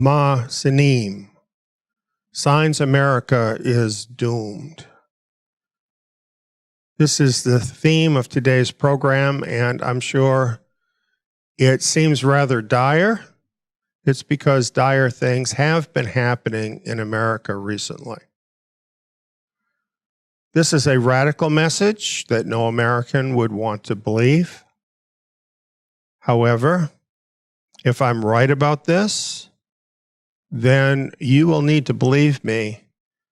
Ma Sinim. Signs America is doomed. This is the theme of today's program, and I'm sure it seems rather dire. It's because dire things have been happening in America recently. This is a radical message that no American would want to believe. However, if I'm right about this, then you will need to believe me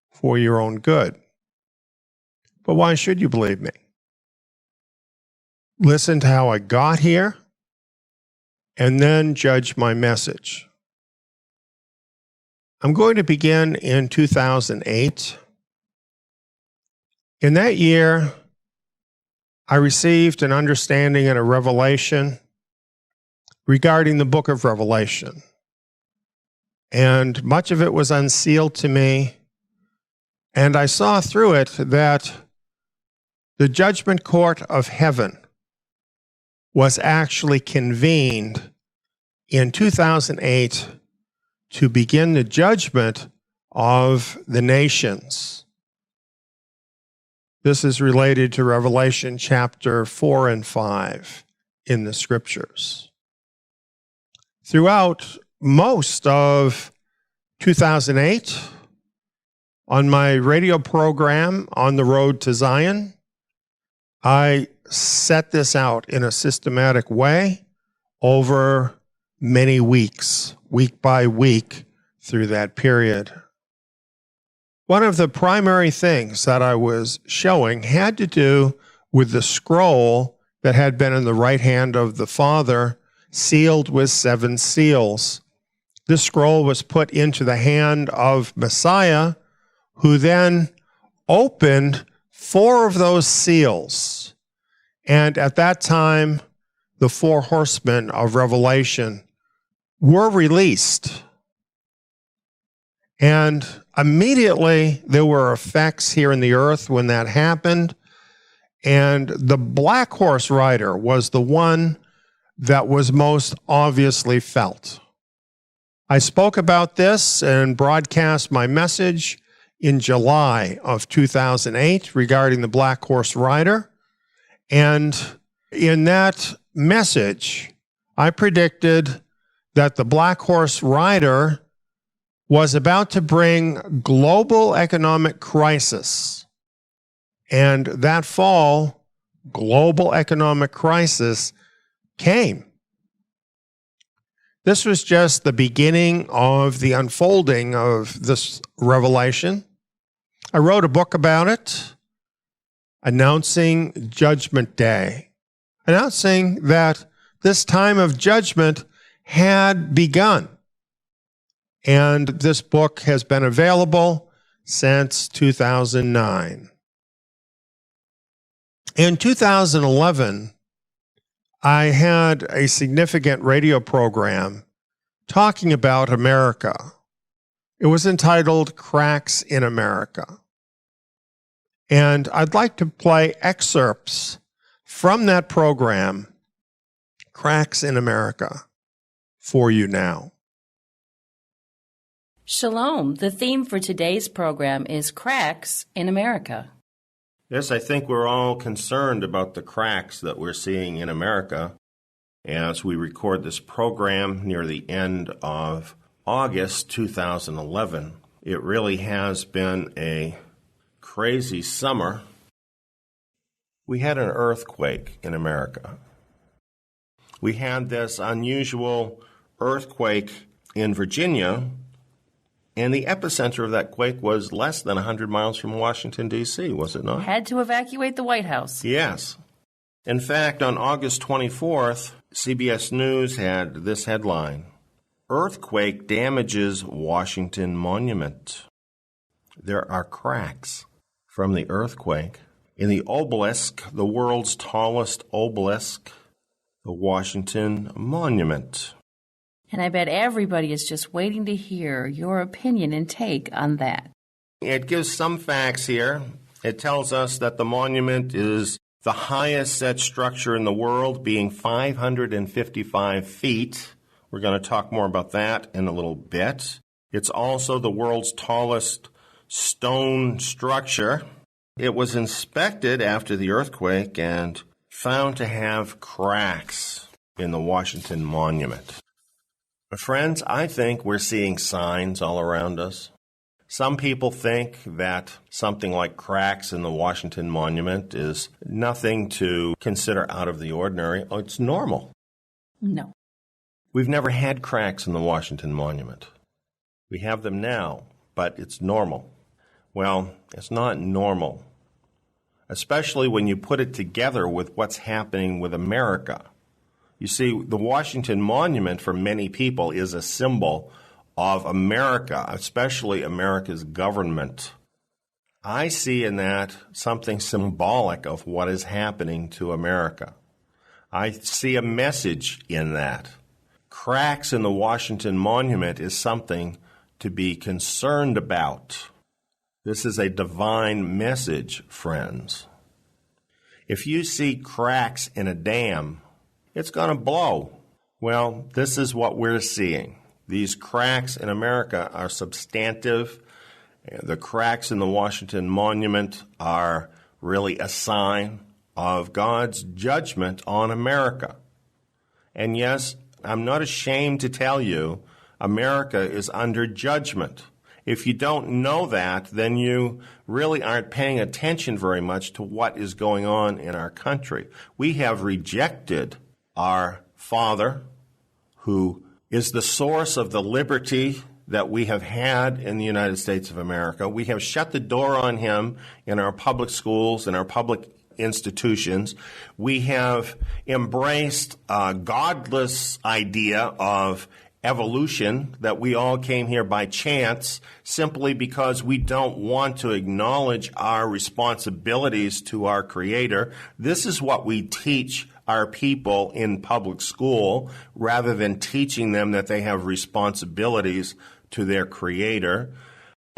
for your own good. But why should you believe me? Listen to how I got here, and then judge my message. I'm going to begin in 2008. In that year, I received an understanding and a revelation regarding the book of Revelation. And much of it was unsealed to me, and I saw through it that the judgment court of heaven was actually convened in 2008 to begin the judgment of the nations. This is related to Revelation chapter 4 and 5 in the scriptures. Throughout most of 2008, on my radio program, On the Road to Zion, I set this out in a systematic way over many weeks, week by week, through that period. One of the primary things that I was showing had to do with the scroll that had been in the right hand of the Father, sealed with 7 seals. This scroll was put into the hand of Messiah, who then opened 4 of those seals. And at that time, the 4 horsemen of Revelation were released. And immediately there were effects here in the earth when that happened. And the black horse rider was the one that was most obviously felt. I spoke about this and broadcast my message in July of 2008 regarding the black horse rider. And in that message, I predicted that the black horse rider was about to bring global economic crisis. And that fall, global economic crisis came. This was just the beginning of the unfolding of this revelation. I wrote a book about it, announcing Judgment Day, announcing that this time of judgment had begun. And this book has been available since 2009. In 2011, I had a significant radio program talking about America. It was entitled Cracks in America. And I'd like to play excerpts from that program, Cracks in America, for you now. Shalom. The theme for today's program is Cracks in America. Yes, I think we're all concerned about the cracks that we're seeing in America as we record this program near the end of August 2011. It really has been a crazy summer. We had an earthquake in America. We had this unusual earthquake in Virginia, and the epicenter of that quake was less than 100 miles from Washington, D.C., was it not? Had to evacuate the White House. Yes. In fact, on August 24th, CBS News had this headline: Earthquake damages Washington Monument. There are cracks from the earthquake in the obelisk, the world's tallest obelisk, the Washington Monument. And I bet everybody is just waiting to hear your opinion and take on that. It gives some facts here. It tells us that the monument is the highest set structure in the world, being 555 feet, We're going to talk more about that in a little bit. It's also the world's tallest stone structure. It was inspected after the earthquake and found to have cracks in the Washington Monument. Friends, I think we're seeing signs all around us. Some people think that something like cracks in the Washington Monument is nothing to consider out of the ordinary. Oh, it's normal. No. We've never had cracks in the Washington Monument. We have them now, but it's normal. Well, it's not normal, especially when you put it together with what's happening with America. You see, the Washington Monument for many people is a symbol of America, especially America's government. I see in that something symbolic of what is happening to America. I see a message in that. Cracks in the Washington Monument is something to be concerned about. This is a divine message, friends. If you see cracks in a dam, it's going to blow. Well, this is what we're seeing. These cracks in America are substantive. The cracks in the Washington Monument are really a sign of God's judgment on America. And yes, I'm not ashamed to tell you, America is under judgment. If you don't know that, then you really aren't paying attention very much to what is going on in our country. We have rejected our Father, who is the source of the liberty that we have had in the United States of America. We have shut the door on him in our public schools, in our public institutions. We have embraced a godless idea of evolution, that we all came here by chance simply because we don't want to acknowledge our responsibilities to our Creator. This is what we teach our people in public school, rather than teaching them that they have responsibilities to their Creator.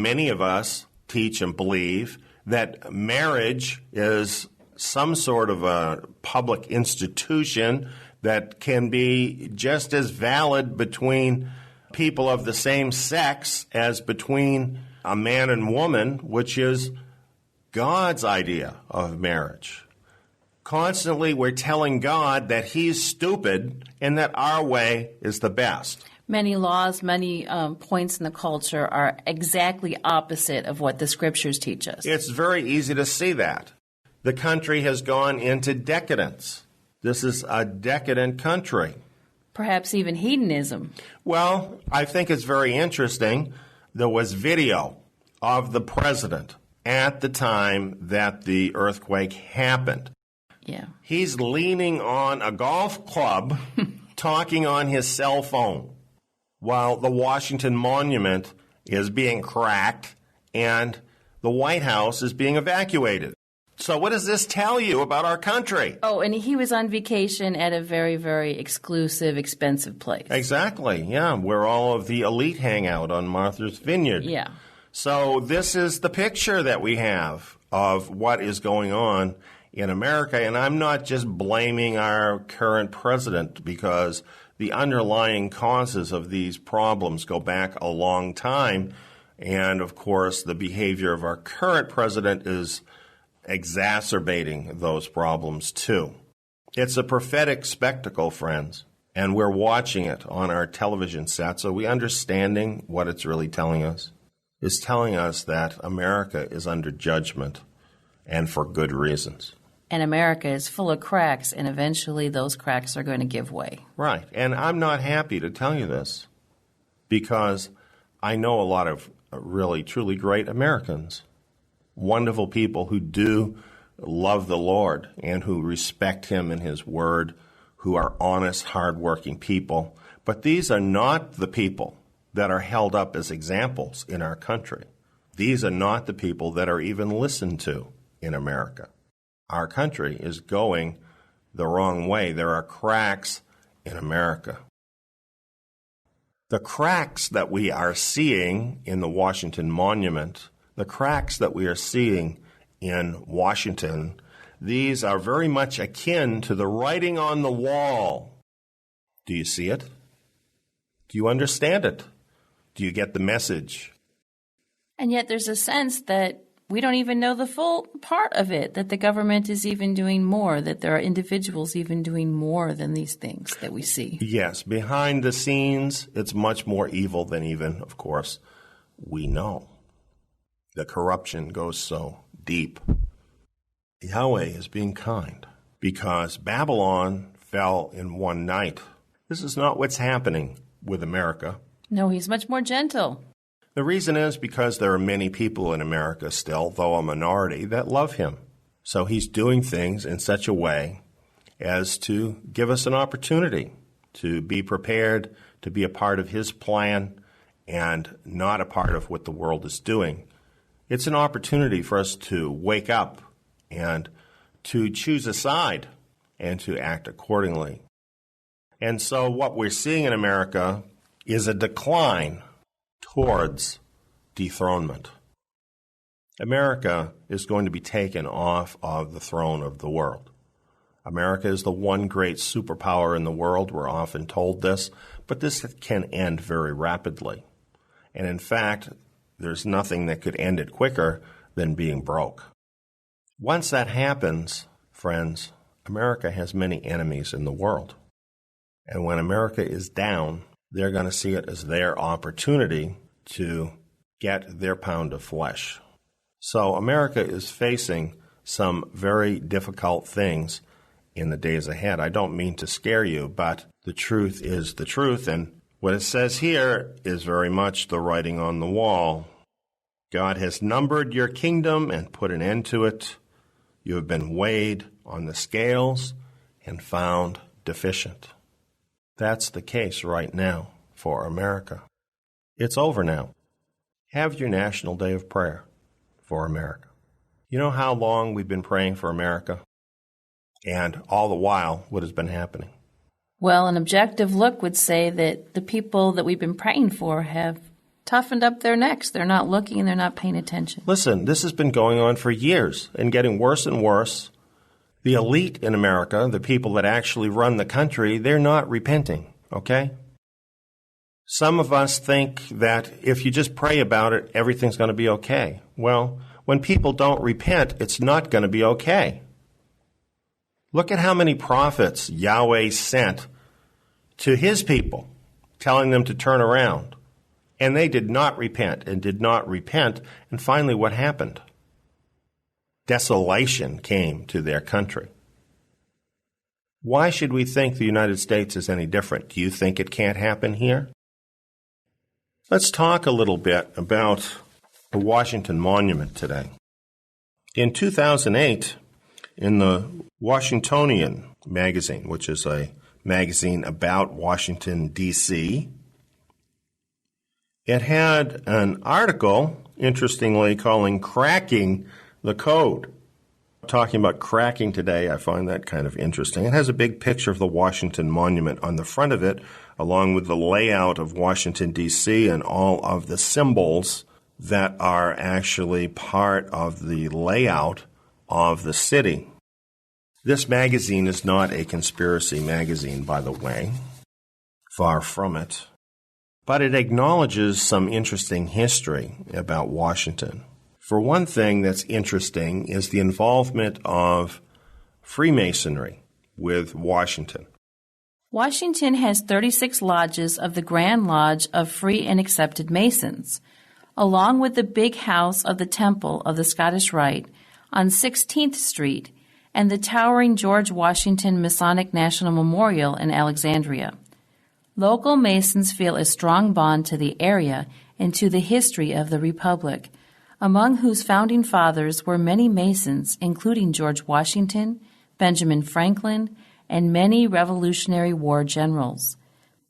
Many of us teach and believe that marriage is some sort of a public institution that can be just as valid between people of the same sex as between a man and woman, which is God's idea of marriage. Constantly, we're telling God that He's stupid and that our way is the best. Many laws, many points in the culture are exactly opposite of what the Scriptures teach us. It's very easy to see that. The country has gone into decadence. This is a decadent country. Perhaps even hedonism. Well, I think it's very interesting. There was video of the president at the time that the earthquake happened. Yeah. He's leaning on a golf club, talking on his cell phone, while the Washington Monument is being cracked and the White House is being evacuated. So what does this tell you about our country? Oh, and he was on vacation at a very, very exclusive, expensive place. Exactly, yeah, where all of the elite hang out on Martha's Vineyard. Yeah. So this is the picture that we have of what is going on in America. And I'm not just blaming our current president, because the underlying causes of these problems go back a long time. And, of course, the behavior of our current president is exacerbating those problems, too. It's a prophetic spectacle, friends, and we're watching it on our television sets. Are we understanding what it's really telling us? It's telling us that America is under judgment, and for good reasons. And America is full of cracks, and eventually those cracks are going to give way. Right. And I'm not happy to tell you this, because I know a lot of really, truly great Americans, wonderful people who do love the Lord and who respect Him and His Word, who are honest, hardworking people. But these are not the people that are held up as examples in our country. These are not the people that are even listened to in America. Our country is going the wrong way. There are cracks in America. The cracks that we are seeing in the Washington Monument, the cracks that we are seeing in Washington, these are very much akin to the writing on the wall. Do you see it? Do you understand it? Do you get the message? And yet there's a sense that we don't even know the full part of it, that the government is even doing more, that there are individuals even doing more than these things that we see. Yes, behind the scenes, it's much more evil than even, of course, we know. The corruption goes so deep. Yahweh is being kind because Babylon fell in one night. This is not what's happening with America. No, he's much more gentle. The reason is because there are many people in America still, though a minority, that love him. So he's doing things in such a way as to give us an opportunity to be prepared to be a part of his plan and not a part of what the world is doing. It's an opportunity for us to wake up and to choose a side and to act accordingly. And so what we're seeing in America is a decline towards dethronement. America is going to be taken off of the throne of the world. America is the one great superpower in the world. We're often told this, but this can end very rapidly. And in fact, there's nothing that could end it quicker than being broke. Once that happens, friends, America has many enemies in the world. And when America is down, they're going to see it as their opportunity to get their pound of flesh. So America is facing some very difficult things in the days ahead. I don't mean to scare you, but the truth is the truth. And what it says here is very much the writing on the wall. God has numbered your kingdom and put an end to it. You have been weighed on the scales and found deficient. That's the case right now for America. It's over now. Have your National Day of Prayer for America. You know how long we've been praying for America? And all the while, what has been happening? Well, an objective look would say that the people that we've been praying for have toughened up their necks. They're not looking, they're not paying attention. Listen, this has been going on for years and getting worse and worse. The elite in America, the people that actually run the country, they're not repenting, okay? Some of us think that if you just pray about it, everything's going to be okay. Well, when people don't repent, it's not going to be okay. Look at how many prophets Yahweh sent to his people, telling them to turn around. And they did not repent and did not repent. And finally, what happened? Desolation came to their country. Why should we think the United States is any different? Do you think it can't happen here? Let's talk a little bit about the Washington Monument today. In 2008, in the Washingtonian magazine, which is a magazine about Washington, D.C., it had an article, interestingly, calling Cracking the Code. Talking about cracking today, I find that kind of interesting. It has a big picture of the Washington Monument on the front of it, along with the layout of Washington, D.C., and all of the symbols that are actually part of the layout of the city. This magazine is not a conspiracy magazine, by the way. Far from it. But it acknowledges some interesting history about Washington. For one thing that's interesting is the involvement of Freemasonry with Washington. Washington has 36 lodges of the Grand Lodge of Free and Accepted Masons, along with the big house of the Temple of the Scottish Rite on 16th Street and the towering George Washington Masonic National Memorial in Alexandria. Local Masons feel a strong bond to the area and to the history of the Republic, among whose founding fathers were many Masons, including George Washington, Benjamin Franklin, and many Revolutionary War generals.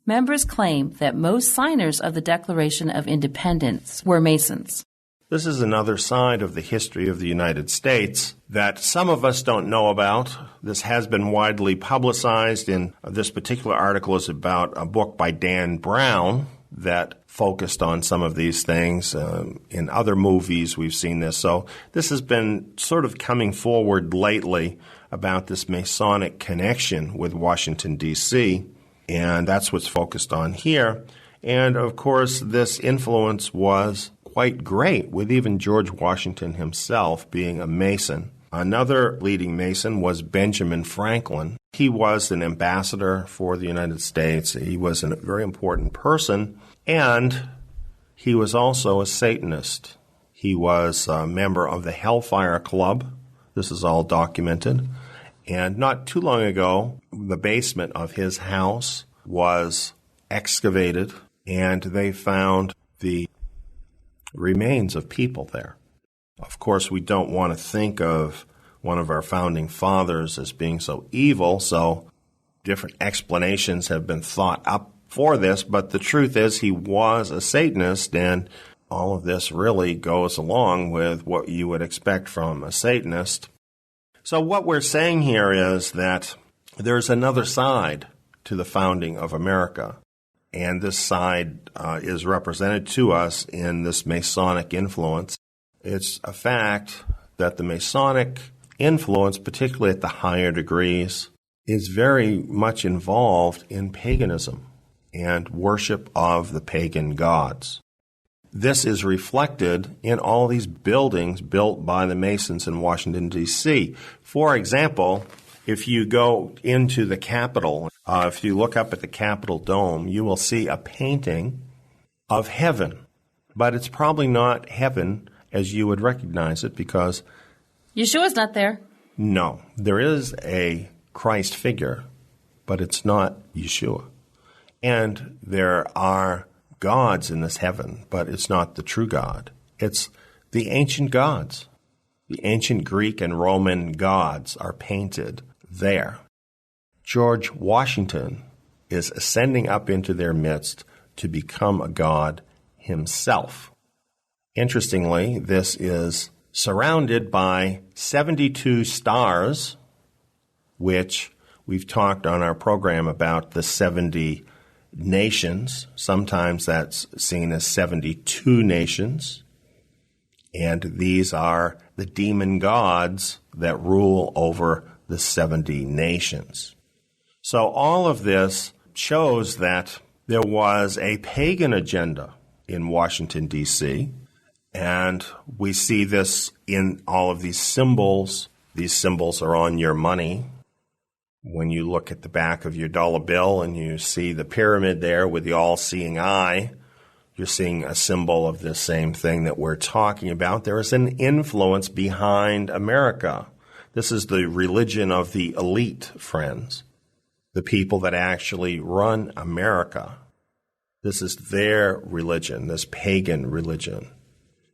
Members claim that most signers of the Declaration of Independence were Masons. This is another side of the history of the United States that some of us don't know about. This has been widely publicized, and this particular article is about a book by Dan Brown that focused on some of these things. In other movies, we've seen this. So this has been sort of coming forward lately about this Masonic connection with Washington, D.C., and that's what's focused on here. And, of course, this influence was quite great, with even George Washington himself being a Mason. Another leading Mason was Benjamin Franklin. He was an ambassador for the United States. He was a very important person, and he was also a Satanist. He was a member of the Hellfire Club. This is all documented. And not too long ago, the basement of his house was excavated, and they found the remains of people there. Of course, we don't want to think of one of our founding fathers as being so evil, so different explanations have been thought up for this, but the truth is he was a Satanist, and all of this really goes along with what you would expect from a Satanist. So what we're saying here is that there's another side to the founding of America, and this side is represented to us in this Masonic influence. It's a fact that the Masonic influence, particularly at the higher degrees, is very much involved in paganism and worship of the pagan gods. This is reflected in all these buildings built by the Masons in Washington, D.C. For example, if you go into the Capitol, if you look up at the Capitol Dome, you will see a painting of heaven. But it's probably not heaven as you would recognize it, because Yeshua's not there. No, there is a Christ figure, but it's not Yeshua. And there are gods in this heaven, but it's not the true God. It's the ancient gods. The ancient Greek and Roman gods are painted there. George Washington is ascending up into their midst to become a god himself. Interestingly, this is surrounded by 72 stars, which we've talked on our program about the 70 nations. Sometimes that's seen as 72 nations. And these are the demon gods that rule over the 70 nations. So all of this shows that there was a pagan agenda in Washington, D.C., and we see this in all of these symbols. These symbols are on your money. When you look at the back of your dollar bill and you see the pyramid there with the all-seeing eye, you're seeing a symbol of this same thing that we're talking about. There is an influence behind America. This is the religion of the elite, friends, the people that actually run America. This is their religion, this pagan religion.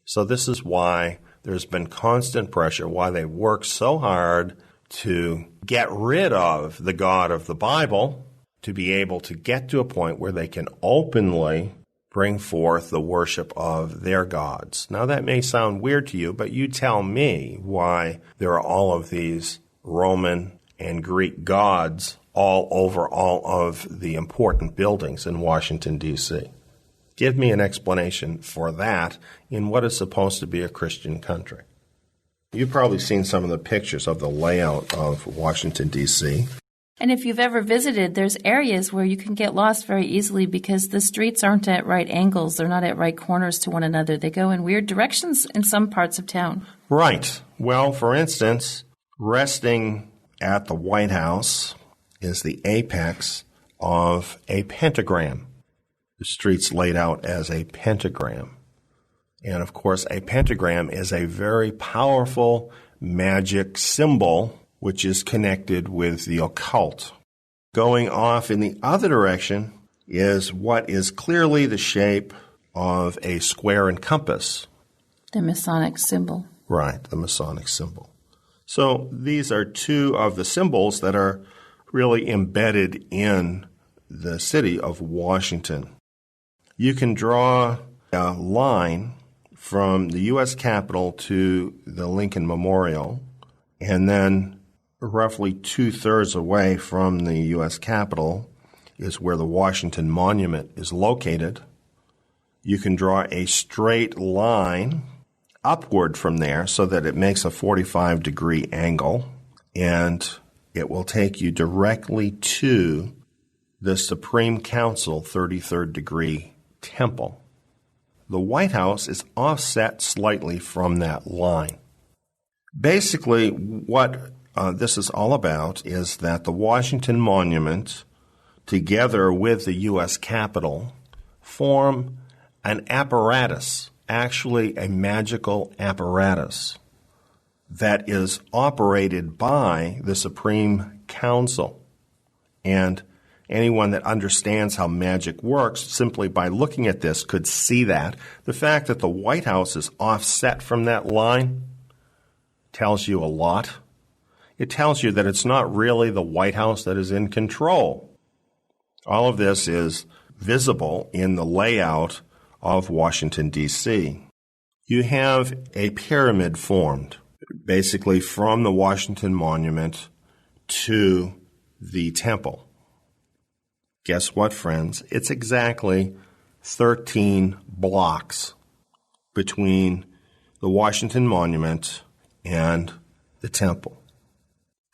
So this is why there's been constant pressure, why they work so hard to get rid of the God of the Bible, to be able to get to a point where they can openly bring forth the worship of their gods. Now, that may sound weird to you, but you tell me why there are all of these Roman and Greek gods all over all of the important buildings in Washington, D.C. Give me an explanation for that in what is supposed to be a Christian country. You've probably seen some of the pictures of the layout of Washington, D.C. And if you've ever visited, there's areas where you can get lost very easily because the streets aren't at right angles. They're not at right corners to one another. They go in weird directions in some parts of town. Right. Well, for instance, resting at the White House is the apex of a pentagram. The street's laid out as a pentagram. And, of course, a pentagram is a very powerful magic symbol which is connected with the occult. Going off in the other direction is what is clearly the shape of a square and compass. The Masonic symbol. Right, the Masonic symbol. So these are two of the symbols that are really embedded in the city of Washington. You can draw a line from the U.S. Capitol to the Lincoln Memorial, and then roughly 2/3 away from the U.S. Capitol is where the Washington Monument is located. You can draw a straight line upward from there so that it makes a 45-degree angle, and it will take you directly to the Supreme Council 33rd degree temple. The White House is offset slightly from that line. Basically, what this is all about is that the Washington Monument, together with the U.S. Capitol, form an apparatus, actually a magical apparatus, that is operated by the Supreme Council. And anyone that understands how magic works, simply by looking at this, could see that. The fact that the White House is offset from that line tells you a lot. It tells you that it's not really the White House that is in control. All of this is visible in the layout of Washington, D.C. You have a pyramid formed, basically from the Washington Monument to the temple. Guess what, friends? It's exactly 13 blocks between the Washington Monument and the temple.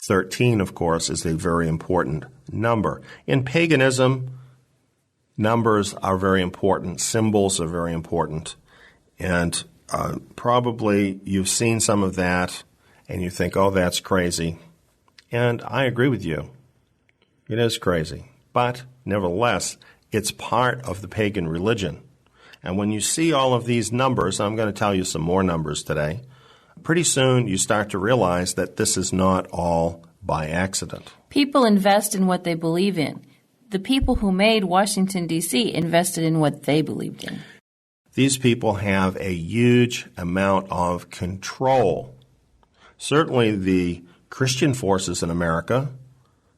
13, of course, is a very important number. In paganism, numbers are very important. Symbols are very important. And probably you've seen some of that and you think, oh, that's crazy. And I agree with you. It is crazy. But nevertheless, it's part of the pagan religion. And when you see all of these numbers, I'm going to tell you some more numbers today, pretty soon you start to realize that this is not all by accident. People invest in what they believe in. The people who made Washington, D.C. invested in what they believed in. These people have a huge amount of control. Certainly the Christian forces in America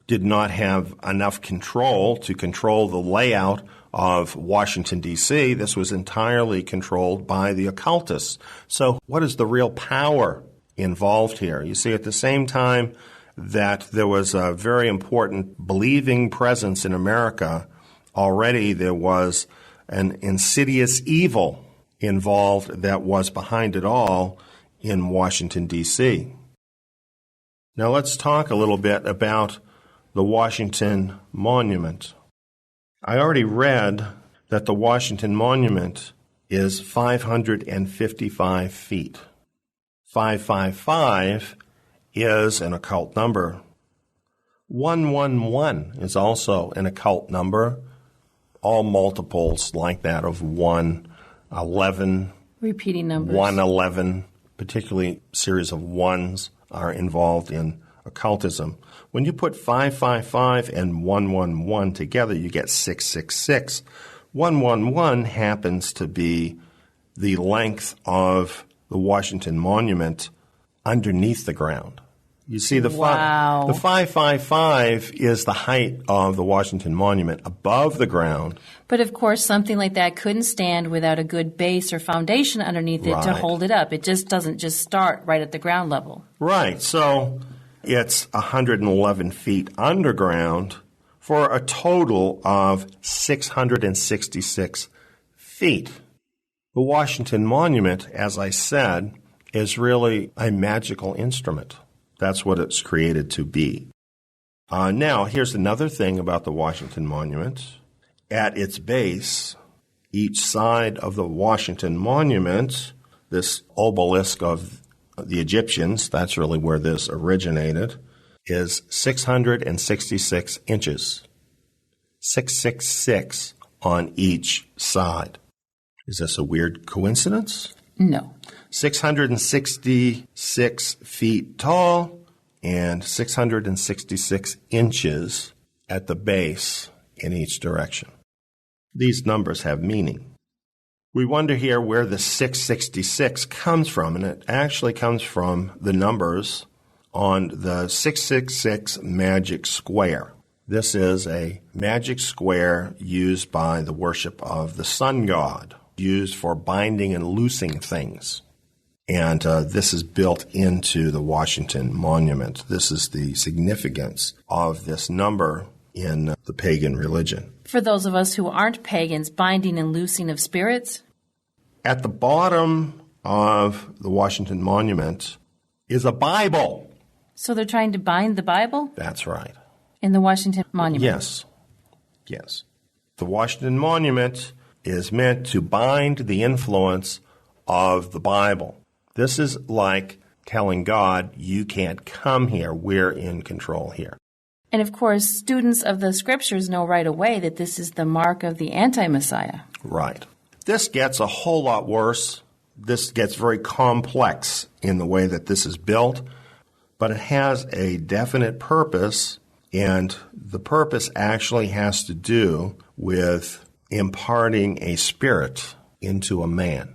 did not have enough control to control the layout of Washington, D.C. This was entirely controlled by the occultists. So what is the real power involved here? You see, at the same time that there was a very important believing presence in America, already there was an insidious evil involved that was behind it all in Washington, D.C. Now let's talk a little bit about the Washington Monument. I already read that the Washington Monument is 555 feet. 555 is an occult number. 111 is also an occult number. All multiples like that of 1, 11, repeating numbers. 111, particularly series of ones, are involved in occultism. When you put 555 and 111 together, you get 666. 111 happens to be the length of the Washington Monument underneath the ground. You see, the 555 is the height of the Washington Monument above the ground. But of course, something like that couldn't stand without a good base or foundation underneath it to hold it up. It just doesn't just start right at the ground level. Right. So it's 111 feet underground for a total of 666 feet. The Washington Monument, as I said, is really a magical instrument. That's what it's created to be. Now, here's another thing about the Washington Monument. At its base, each side of the Washington Monument, this obelisk of the Egyptians, that's really where this originated, is 666 inches. 666 on each side. Is this a weird coincidence? No. 666 feet tall and 666 inches at the base in each direction. These numbers have meaning. We wonder here where the 666 comes from, and it actually comes from the numbers on the 666 magic square. This is a magic square used by the worship of the sun god, used for binding and loosing things. And this is built into the Washington Monument. This is the significance of this number in the pagan religion. For those of us who aren't pagans, binding and loosing of spirits? At the bottom of the Washington Monument is a Bible. So they're trying to bind the Bible? That's right. In the Washington Monument? Yes. The Washington Monument is meant to bind the influence of the Bible. This is like telling God, you can't come here. We're in control here. And of course, students of the scriptures know right away that this is the mark of the anti-Messiah. Right. This gets a whole lot worse. This gets very complex in the way that this is built, but it has a definite purpose, and the purpose actually has to do with imparting a spirit into a man.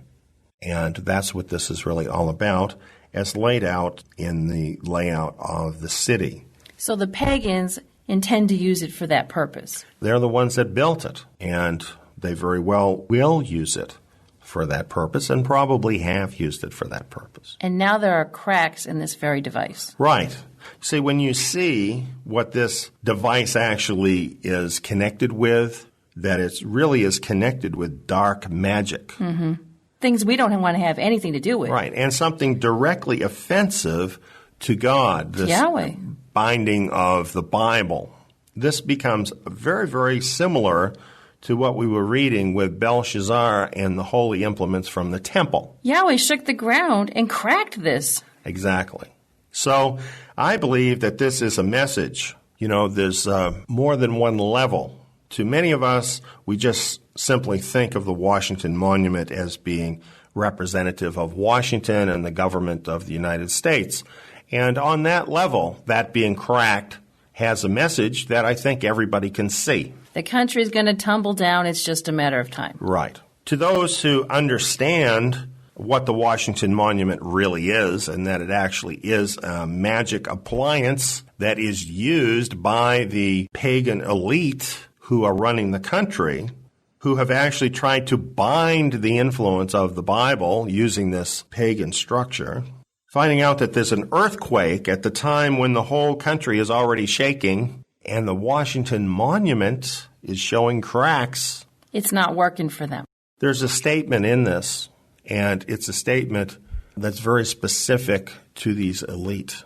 And that's what this is really all about, as laid out in the layout of the city. So the pagans intend to use it for that purpose. They're the ones that built it, and they very well will use it for that purpose and probably have used it for that purpose. And now there are cracks in this very device. Right. See, when you see what this device actually is connected with, that it really is connected with dark magic. Mm-hmm. Things we don't want to have anything to do with. Right, and something directly offensive to God, this Yahweh. Binding of the Bible. This becomes very, very similar to what we were reading with Belshazzar and the holy implements from the temple. Yahweh shook the ground and cracked this. Exactly. So I believe that this is a message. You know, there's more than one level. To many of us, we just simply think of the Washington Monument as being representative of Washington and the government of the United States. And on that level, that being cracked has a message that I think everybody can see. The country is going to tumble down. It's just a matter of time. Right. To those who understand what the Washington Monument really is, and that it actually is a magic appliance that is used by the pagan elite who are running the country, who have actually tried to bind the influence of the Bible using this pagan structure, finding out that there's an earthquake at the time when the whole country is already shaking, and the Washington Monument is showing cracks. It's not working for them. There's a statement in this, and it's a statement that's very specific to these elite.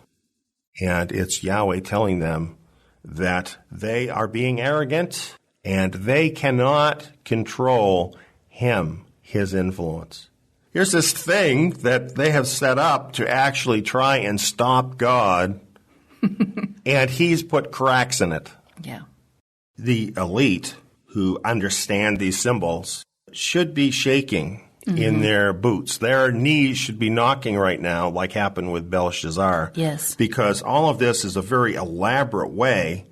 And it's Yahweh telling them that they are being arrogant and they cannot control him, his influence. Here's this thing that they have set up to actually try and stop God, and he's put cracks in it. Yeah. The elite who understand these symbols should be shaking in their boots. Their knees should be knocking right now, like happened with Belshazzar. Yes. Because all of this is a very elaborate way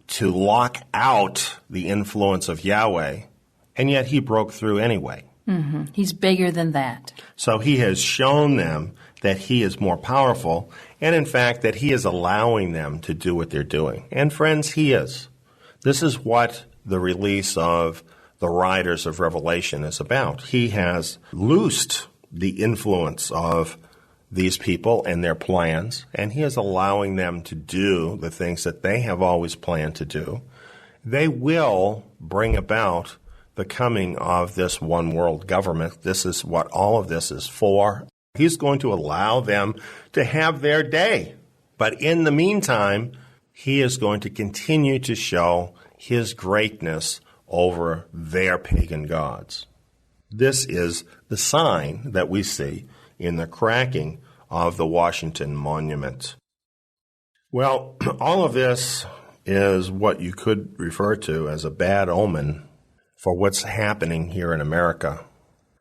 to lock out the influence of Yahweh, and yet he broke through anyway. Mm-hmm. He's bigger than that. So he has shown them that he is more powerful, and in fact that he is allowing them to do what they're doing. And friends, he is. This is what the release of the Riders of Revelation is about. He has loosed the influence of these people and their plans, and he is allowing them to do the things that they have always planned to do. They will bring about the coming of this one world government. This is what all of this is for. He's going to allow them to have their day. But in the meantime, he is going to continue to show his greatness over their pagan gods. This is the sign that we see in the cracking of the Washington Monument. Well, all of this is what you could refer to as a bad omen for what's happening here in America.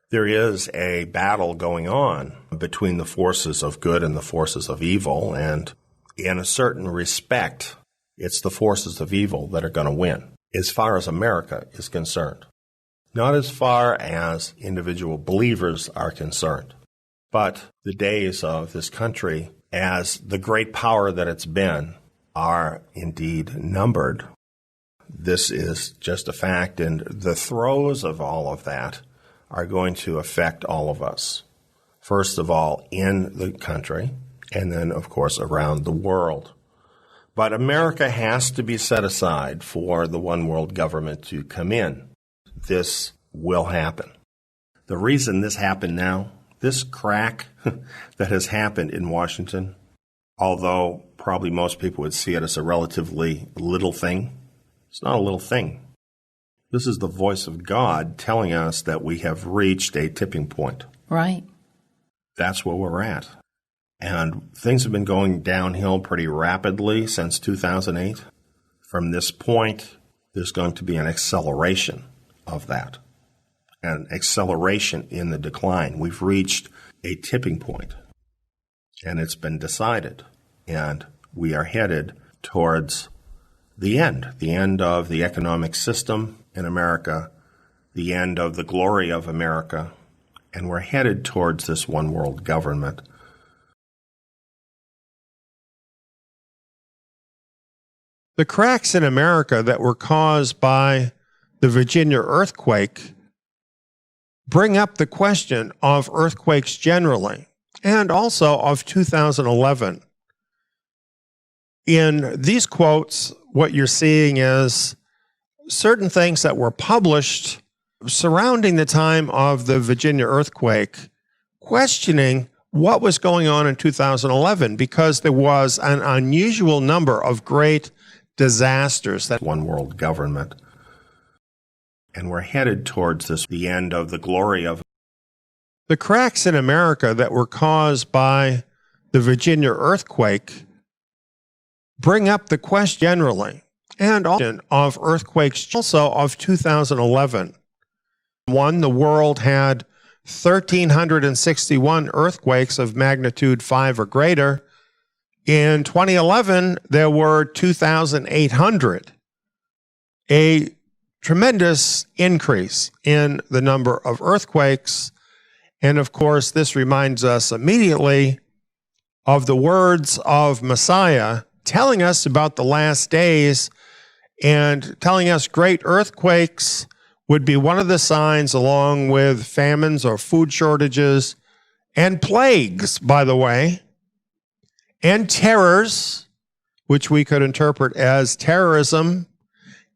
There is a battle going on between the forces of good and the forces of evil, and in a certain respect, it's the forces of evil that are going to win, as far as America is concerned. Not as far as individual believers are concerned, but the days of this country, as the great power that it's been, are indeed numbered. This is just a fact, and the throes of all of that are going to affect all of us. First of all, in the country, and then, of course, around the world. But America has to be set aside for the one world government to come in. This will happen. The reason this happened now, this crack that has happened in Washington, although probably most people would see it as a relatively little thing, it's not a little thing. This is the voice of God telling us that we have reached a tipping point. Right. That's where we're at. And things have been going downhill pretty rapidly since 2008. From this point, there's going to be an acceleration of that, an acceleration in the decline. We've reached a tipping point, and it's been decided, and we are headed towards the end of the economic system in America, the end of the glory of America, and we're headed towards this one world government. The cracks in America that were caused by the Virginia earthquake bring up the question of earthquakes generally, and also of 2011. In these quotes, what you're seeing is certain things that were published surrounding the time of the Virginia earthquake, questioning what was going on in 2011, because there was an unusual number of great disasters. That one world government. And we're headed towards the end of the glory of the cracks in America that were caused by the Virginia earthquake bring up the question generally, and also of earthquakes also of 2011. One, the world had 1,361 earthquakes of magnitude 5 or greater. In 2011, there were 2,800, a tremendous increase in the number of earthquakes. And of course, this reminds us immediately of the words of Messiah telling us about the last days and telling us great earthquakes would be one of the signs, along with famines or food shortages and plagues, by the way, and terrors, which we could interpret as terrorism,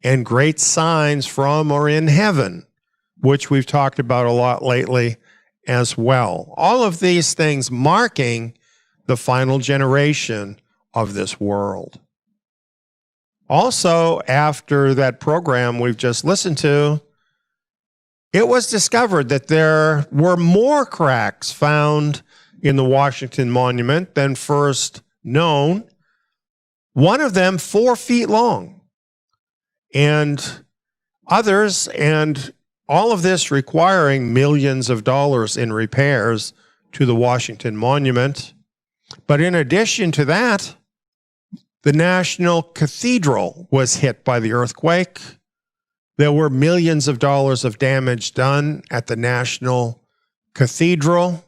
and great signs from or in heaven, which we've talked about a lot lately as well. All of these things marking the final generation of this world. Also, after that program we've just listened to, it was discovered that there were more cracks found in the Washington Monument than first known. One of them 4 feet long, and others, and all of this requiring millions of dollars in repairs to the Washington Monument. But in addition to that, the National Cathedral was hit by the earthquake. There were millions of dollars of damage done at the National Cathedral.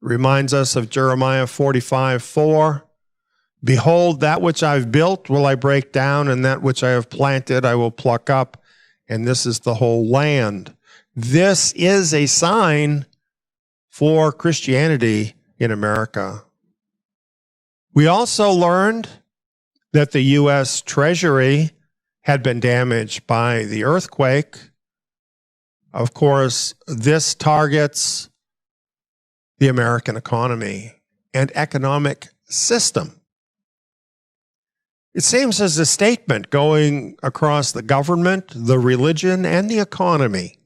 Reminds us of Jeremiah 45:4. Behold, that which I've built will I break down, and that which I have planted I will pluck up, and this is the whole land. This is a sign for Christianity in America. We also learned that the U.S. Treasury had been damaged by the earthquake. Of course, this targets the American economy and economic system. It seems as a statement going across the government, the religion, and the economy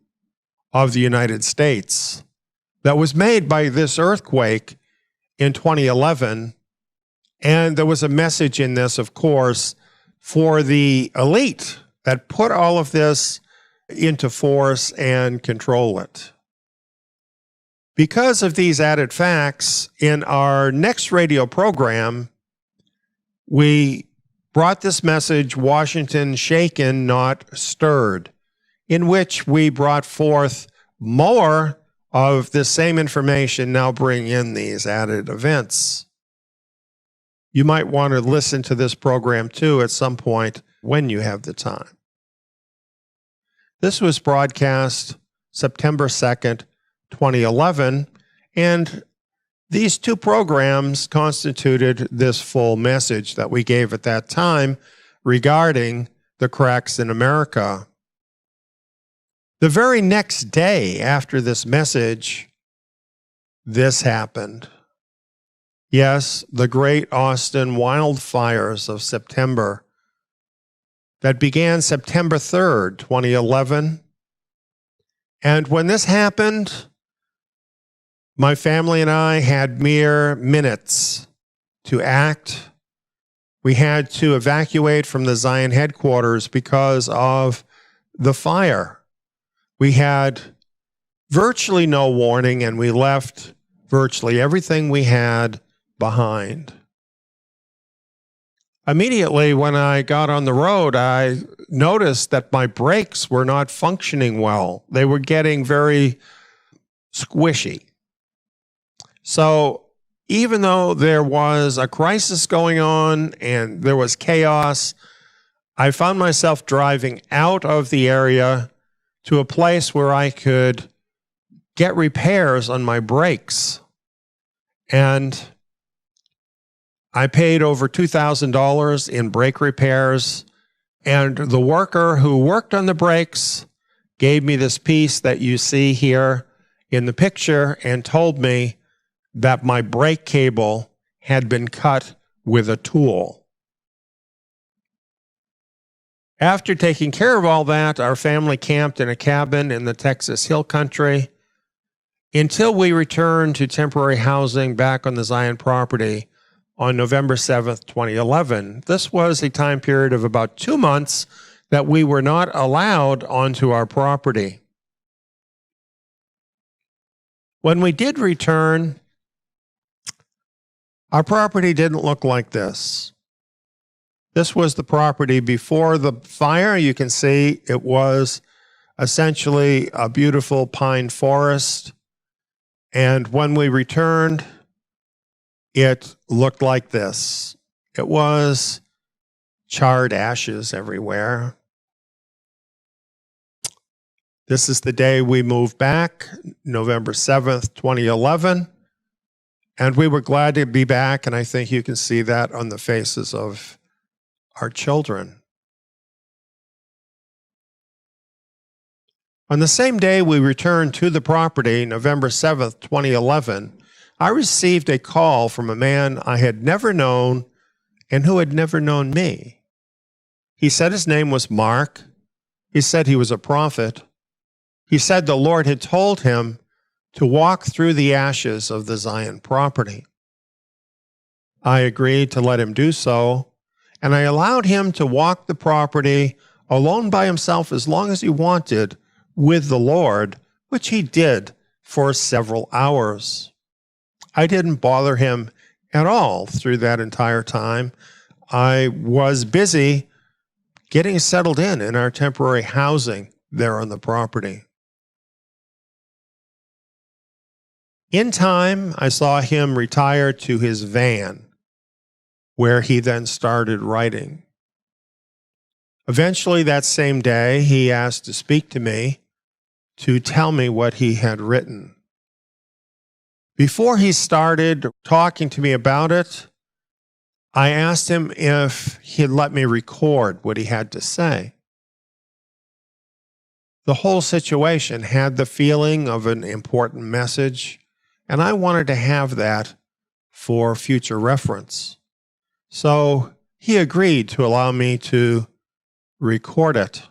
of the United States that was made by this earthquake in 2011. And there was a message in this, of course, for the elite that put all of this into force and control it. Because of these added facts, in our next radio program, we brought this message, Washington Shaken, Not Stirred, in which we brought forth more of the same information, now bring in these added events. You might want to listen to this program too at some point when you have the time. This was broadcast September 2nd, 2011, and these two programs constituted this full message that we gave at that time regarding the cracks in America. The very next day after this message, this happened. Yes, the great Austin wildfires of September that began September 3rd, 2011. And when this happened, my family and I had mere minutes to act. We had to evacuate from the Zion headquarters because of the fire. We had virtually no warning, and we left virtually everything we had behind. Immediately when I got on the road, I noticed that my brakes were not functioning well. They were getting very squishy. So even though there was a crisis going on and there was chaos, I found myself driving out of the area to a place where I could get repairs on my brakes. And I paid over $2,000 in brake repairs, and the worker who worked on the brakes gave me this piece that you see here in the picture and told me that my brake cable had been cut with a tool. After taking care of all that, our family camped in a cabin in the Texas Hill Country until we returned to temporary housing back on the Zion property on November 7th, 2011. This was a time period of about 2 months that we were not allowed onto our property. When we did return, our property didn't look like this. This was the property before the fire. You can see it was essentially a beautiful pine forest. And when we returned, it looked like this. It was charred ashes everywhere. This is the day we moved back, November 7th, 2011. And we were glad to be back, and I think you can see that on the faces of our children. On the same day we returned to the property, November 7th, 2011, I received a call from a man I had never known and who had never known me. He said his name was Mark. He said he was a prophet. He said the Lord had told him to walk through the ashes of the Zion property. I agreed to let him do so, and I allowed him to walk the property alone by himself as long as he wanted with the Lord, which he did for several hours. I didn't bother him at all through that entire time. I was busy getting settled in our temporary housing there on the property. In time, I saw him retire to his van, where he then started writing. Eventually, that same day, he asked to speak to me to tell me what he had written. Before he started talking to me about it, I asked him if he'd let me record what he had to say. The whole situation had the feeling of an important message, and I wanted to have that for future reference. So he agreed to allow me to record it.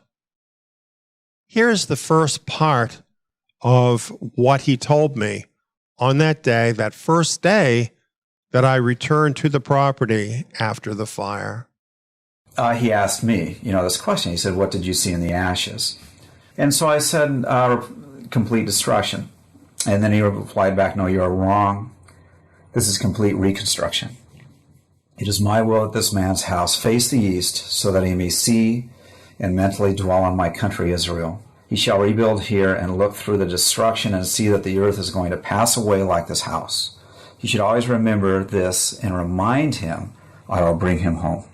Here's the first part of what he told me on that day, that first day that I returned to the property after the fire. He asked me, this question. He said, "What did you see in the ashes?" And so I said, complete destruction. And then he replied back, "No, you're wrong. This is complete reconstruction. It is my will that this man's house face the east, so that he may see and mentally dwell on my country Israel. He shall rebuild here and look through the destruction and see that the earth is going to pass away like this house. He should always remember this and remind him, I will bring him home."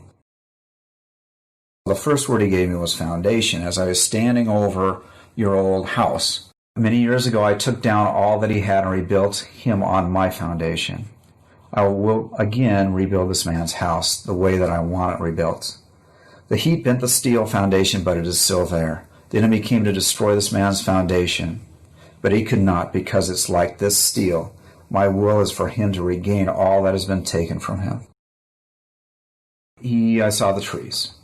The first word he gave me was foundation. As I was standing over your old house, many years ago I took down all that he had and rebuilt him on my foundation. I will again rebuild this man's house the way that I want it rebuilt. The heat bent the steel foundation, but it is still there. The enemy came to destroy this man's foundation, but he could not, because it's like this steel. My will is for him to regain all that has been taken from him. I saw the trees.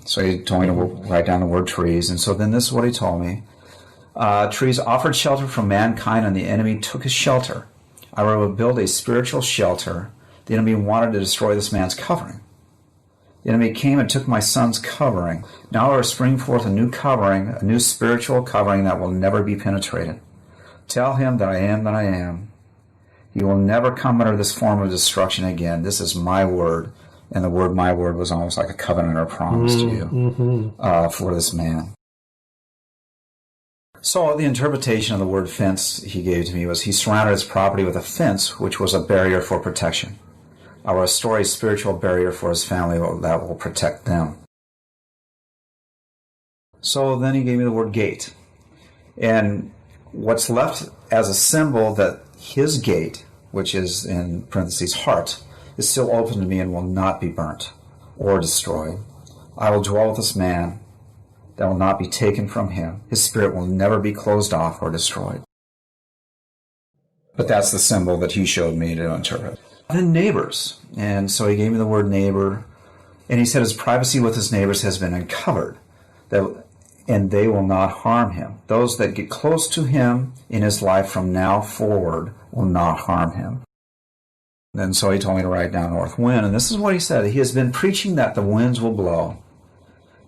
So he told me to write down the word trees. And so then this is what he told me. Trees offered shelter from mankind, and the enemy took his shelter. I will build a spiritual shelter. The enemy wanted to destroy this man's covering. The enemy came and took my son's covering. Now I will spring forth a new covering, a new spiritual covering that will never be penetrated. Tell him that I am that I am. He will never come under this form of destruction again. This is my word. And the word, my word, was almost like a covenant or promise to you for this man. So the interpretation of the word fence he gave to me was he surrounded his property with a fence, which was a barrier for protection. I will restore a spiritual barrier for his family that will protect them. So then he gave me the word gate. And what's left as a symbol that his gate, which is in parentheses heart, is still open to me and will not be burnt or destroyed. I will dwell with this man that will not be taken from him. His spirit will never be closed off or destroyed. But that's the symbol that he showed me to interpret. Then neighbors. And so he gave me the word neighbor. And he said his privacy with his neighbors has been uncovered, and they will not harm him. Those that get close to him in his life from now forward will not harm him. And so he told me to write down north wind. And this is what he said. He has been preaching that the winds will blow.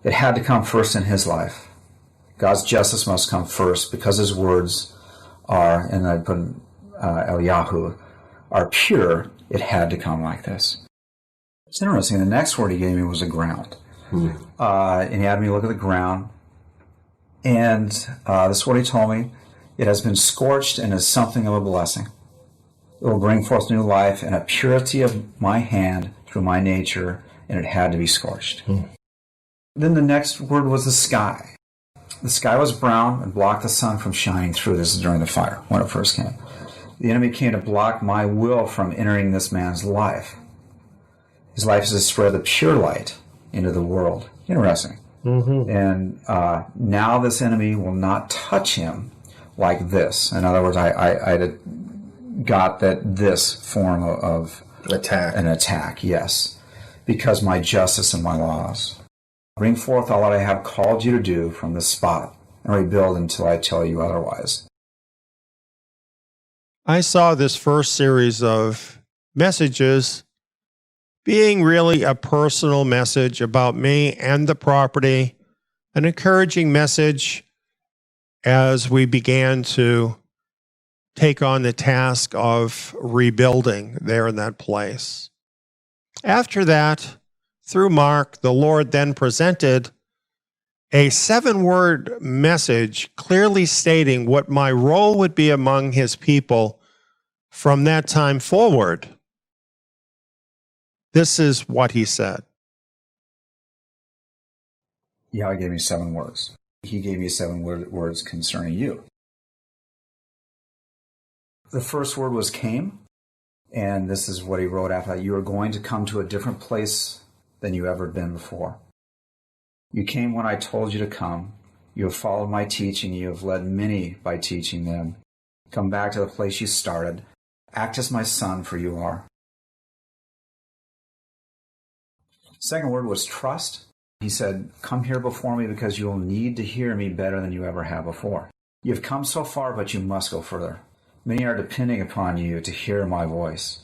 It had to come first in his life. God's justice must come first because his words are, and I put Eliyahu, are pure. It had to come like this. It's interesting. The next word he gave me was the ground. And he had me look at the ground. And this is what he told me. It has been scorched and is something of a blessing. It will bring forth new life and a purity of my hand through my nature, and it had to be scorched. Then the next word was the sky. The sky was brown and blocked the sun from shining through. This is during the fire, when it first came. The enemy came to block my will from entering this man's life. His life is to spread the pure light into the world. Interesting. And now this enemy will not touch him like this. In other words, I got that this form of an attack, yes, because my justice and my laws. Bring forth all that I have called you to do from this spot, and rebuild until I tell you otherwise. I saw this first series of messages being really a personal message about me and the property, an encouraging message as we began to take on the task of rebuilding there in that place. After that, through Mark, the Lord then presented a 7-word message clearly stating what my role would be among his people from that time forward. This is what he said. Yahweh gave me 7 words. He gave me 7 words concerning you. The first word was came, and this is what he wrote after that. You are going to come to a different place than you ever been before. You came when I told you to come. You have followed my teaching. You have led many by teaching them. Come back to the place you started. Act as my son, for you are. Second word was trust. He said, come here before me because you will need to hear me better than you ever have before. You have come so far, but you must go further. Many are depending upon you to hear my voice.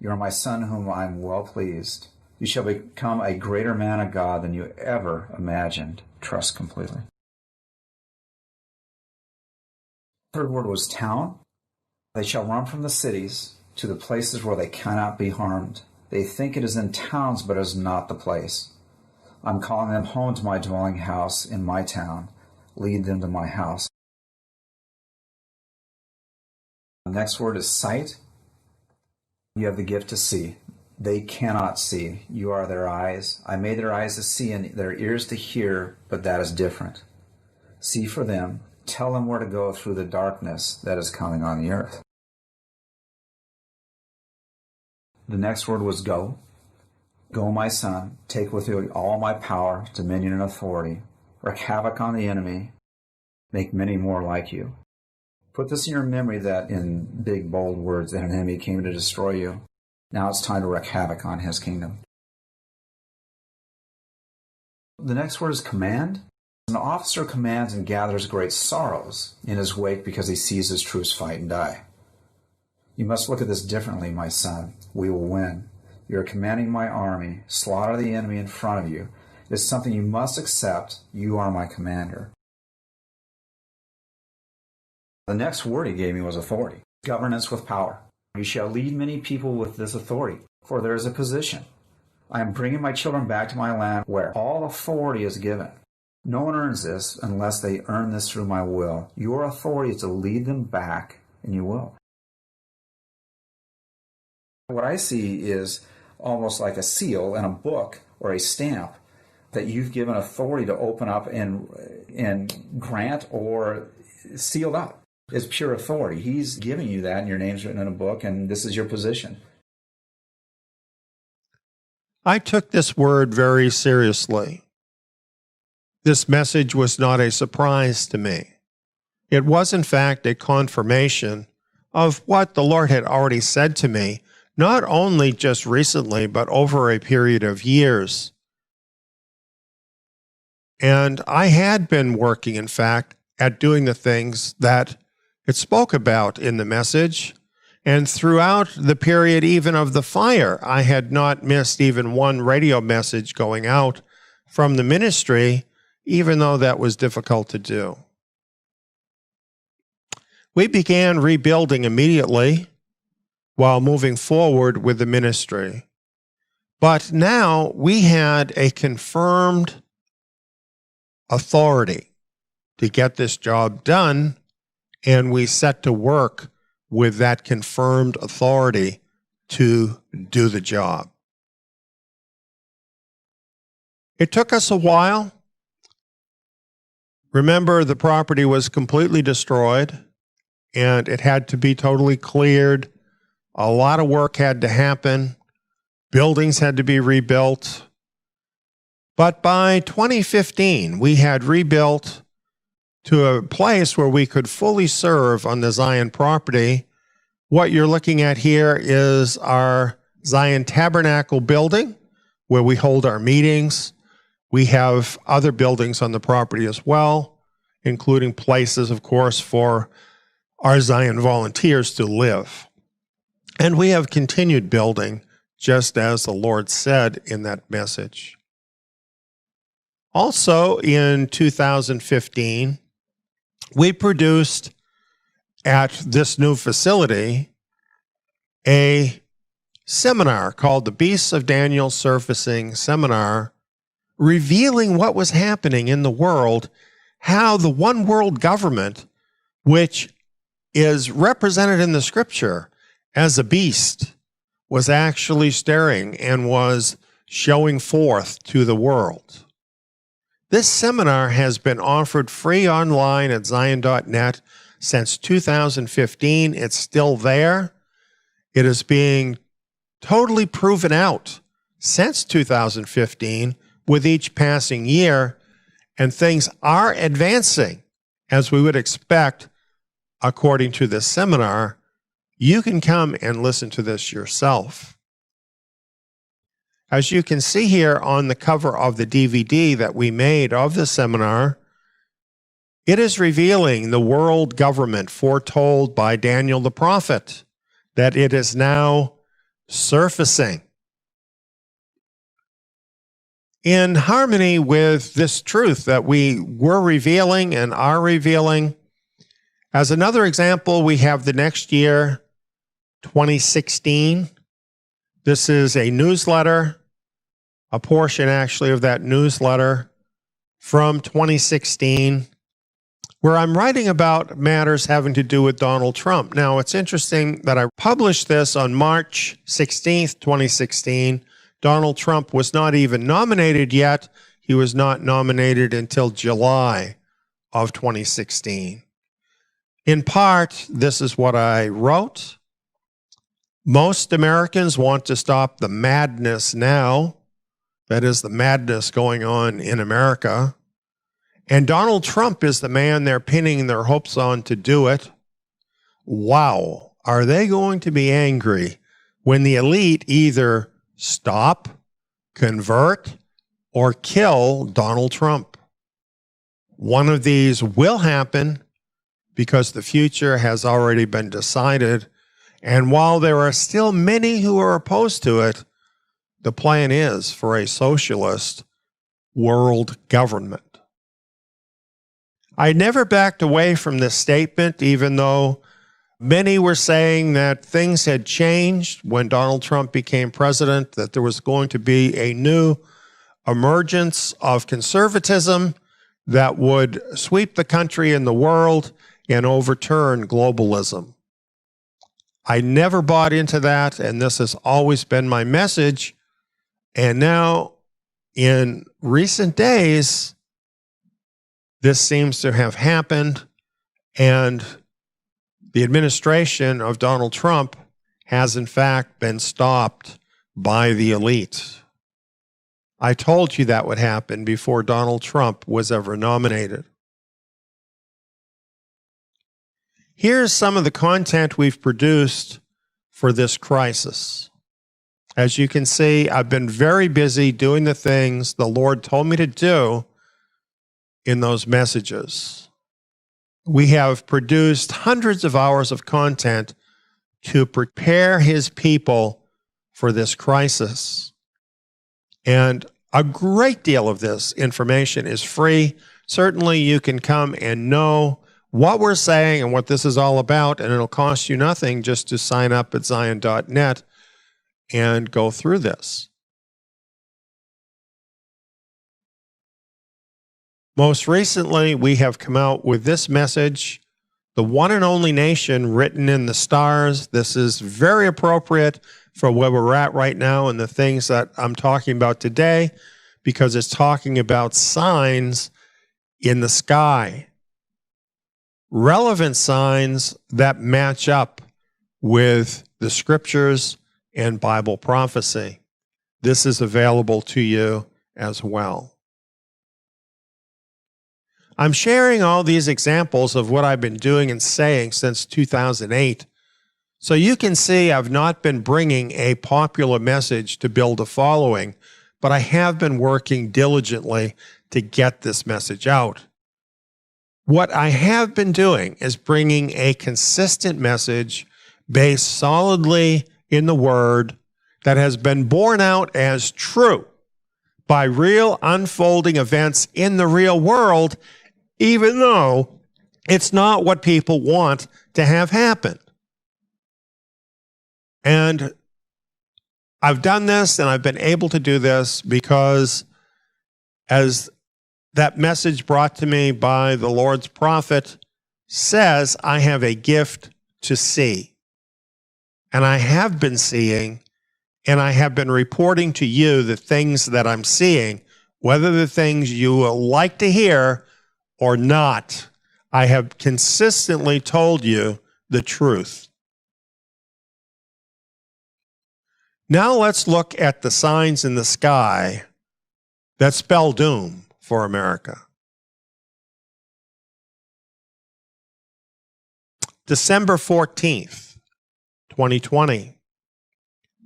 You are my son whom I am well pleased. You shall become a greater man of God than you ever imagined. Trust completely. Third word was town. They shall run from the cities to the places where they cannot be harmed. They think it is in towns, but it is not the place. I'm calling them home to my dwelling house in my town. Lead them to my house. The next word is sight. You have the gift to see. They cannot see. You are their eyes. I made their eyes to see and their ears to hear, but that is different. See for them. Tell them where to go through the darkness that is coming on the earth. The next word was go. Go, my son. Take with you all my power, dominion, and authority. Wreak havoc on the enemy. Make many more like you. Put this in your memory that in big, bold words that an enemy came to destroy you. Now it's time to wreak havoc on his kingdom. The next word is command. An officer commands and gathers great sorrows in his wake because he sees his troops fight and die. You must look at this differently, my son. We will win. You are commanding my army. Slaughter the enemy in front of you. It is something you must accept. You are my commander. The next word he gave me was authority. Governance with power. You shall lead many people with this authority, for there is a position. I am bringing my children back to my land where all authority is given. No one earns this unless they earn this through my will. Your authority is to lead them back, and you will. What I see is almost like a seal in a book or a stamp that you've given authority to open up and grant or sealed up. It's pure authority. He's giving you that, and your name's written in a book, and this is your position. I took this word very seriously. This message was not a surprise to me. It was, in fact, a confirmation of what the Lord had already said to me, not only just recently, but over a period of years. And I had been working, in fact, at doing the things that it spoke about in the message. And throughout the period even of the fire, I had not missed even one radio message going out from the ministry, even though that was difficult to do. We began rebuilding immediately while moving forward with the ministry. But now we had a confirmed authority to get this job done, and we set to work with that confirmed authority to do the job. It took us a while. Remember, the property was completely destroyed, and it had to be totally cleared. A lot of work had to happen. Buildings had to be rebuilt. But by 2015, we had rebuilt to a place where we could fully serve on the Zion property. What you're looking at here is our Zion Tabernacle building, where we hold our meetings. We have other buildings on the property as well, including places, of course, for our Zion volunteers to live. And we have continued building, just as the Lord said in that message. Also, in 2015, we produced at this new facility a seminar called the Beasts of Daniel Surfacing Seminar, revealing what was happening in the world, how the one world government, which is represented in the scripture as a beast, was actually staring and was showing forth to the world. This seminar has been offered free online at zion.net since 2015. It's still there. It is being totally proven out since 2015 with each passing year, and things are advancing as we would expect according to this seminar. You can come and listen to this yourself. As you can see here on the cover of the DVD that we made of the seminar, it is revealing the world government foretold by Daniel the prophet, that it is now surfacing. In harmony with this truth that we were revealing and are revealing, as another example, we have the next year, 2016. This is a newsletter, a portion actually of that newsletter from 2016, where I'm writing about matters having to do with Donald Trump. Now, it's interesting that I published this on March 16th, 2016. Donald Trump was not even nominated yet. He was not nominated until July of 2016. In part, this is what I wrote. Most Americans want to stop the madness now. That is the madness going on in America. And Donald Trump is the man they're pinning their hopes on to do it. Wow, are they going to be angry when the elite either stop, convert, or kill Donald Trump. One of these will happen because the future has already been decided. And while there are still many who are opposed to it, the plan is for a socialist world government. I never backed away from this statement, even though many were saying that things had changed when Donald Trump became president, that there was going to be a new emergence of conservatism that would sweep the country and the world and overturn globalism. I never bought into that, and this has always been my message. And now, in recent days, this seems to have happened, and the administration of Donald Trump has, in fact, been stopped by the elite. I told you that would happen before Donald Trump was ever nominated. Here's some of the content we've produced for this crisis. As you can see, I've been very busy doing the things the Lord told me to do in those messages. We have produced hundreds of hours of content to prepare His people for this crisis. And a great deal of this information is free. Certainly you can come and know what we're saying and what this is all about, and it'll cost you nothing just to sign up at Zion.net and go through this. Most recently, we have come out with this message, the one and only nation written in the stars. This is very appropriate for where we're at right now and the things that I'm talking about today, because it's talking about signs in the sky. Relevant signs that match up with the scriptures and Bible prophecy. This is available to you as well. I'm sharing all these examples of what I've been doing and saying since 2008. So you can see I've not been bringing a popular message to build a following, but I have been working diligently to get this message out. What I have been doing is bringing a consistent message based solidly in the Word that has been borne out as true by real unfolding events in the real world, even though it's not what people want to have happen. And I've done this, and I've been able to do this because, as that message brought to me by the Lord's prophet says, I have a gift to see. And I have been seeing, and I have been reporting to you the things that I'm seeing, whether the things you will like to hear or not. I have consistently told you the truth. Now let's look at the signs in the sky that spell doom for America. December 14th, 2020.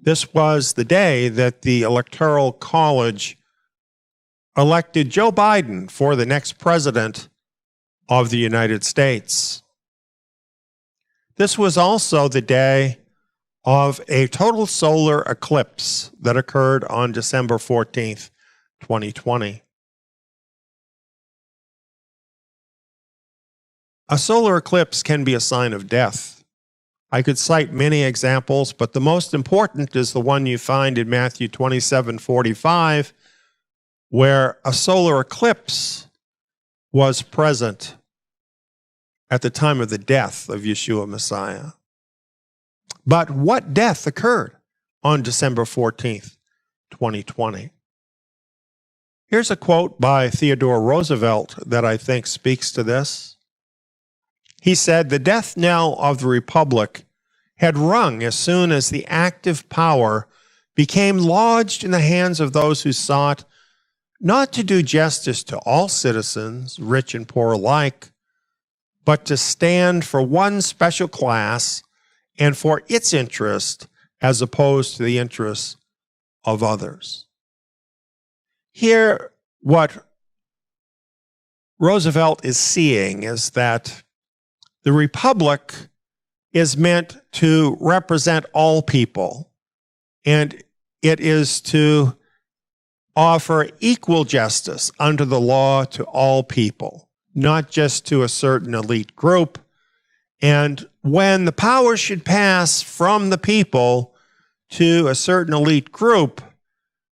This was the day that the Electoral College elected Joe Biden for the next president of the United States. This was also the day of a total solar eclipse that occurred on December 14th, 2020. A solar eclipse can be a sign of death. I could cite many examples, but the most important is the one you find in Matthew 27:45, where a solar eclipse was present at the time of the death of Yeshua Messiah. But what death occurred on December 14th, 2020? Here's a quote by Theodore Roosevelt that I think speaks to this. He said, "The death knell of the Republic had rung as soon as the active power became lodged in the hands of those who sought not to do justice to all citizens, rich and poor alike, but to stand for one special class and for its interest as opposed to the interests of others." Here, what Roosevelt is seeing is that the republic is meant to represent all people, and it is to offer equal justice under the law to all people, not just to a certain elite group. And when the power should pass from the people to a certain elite group,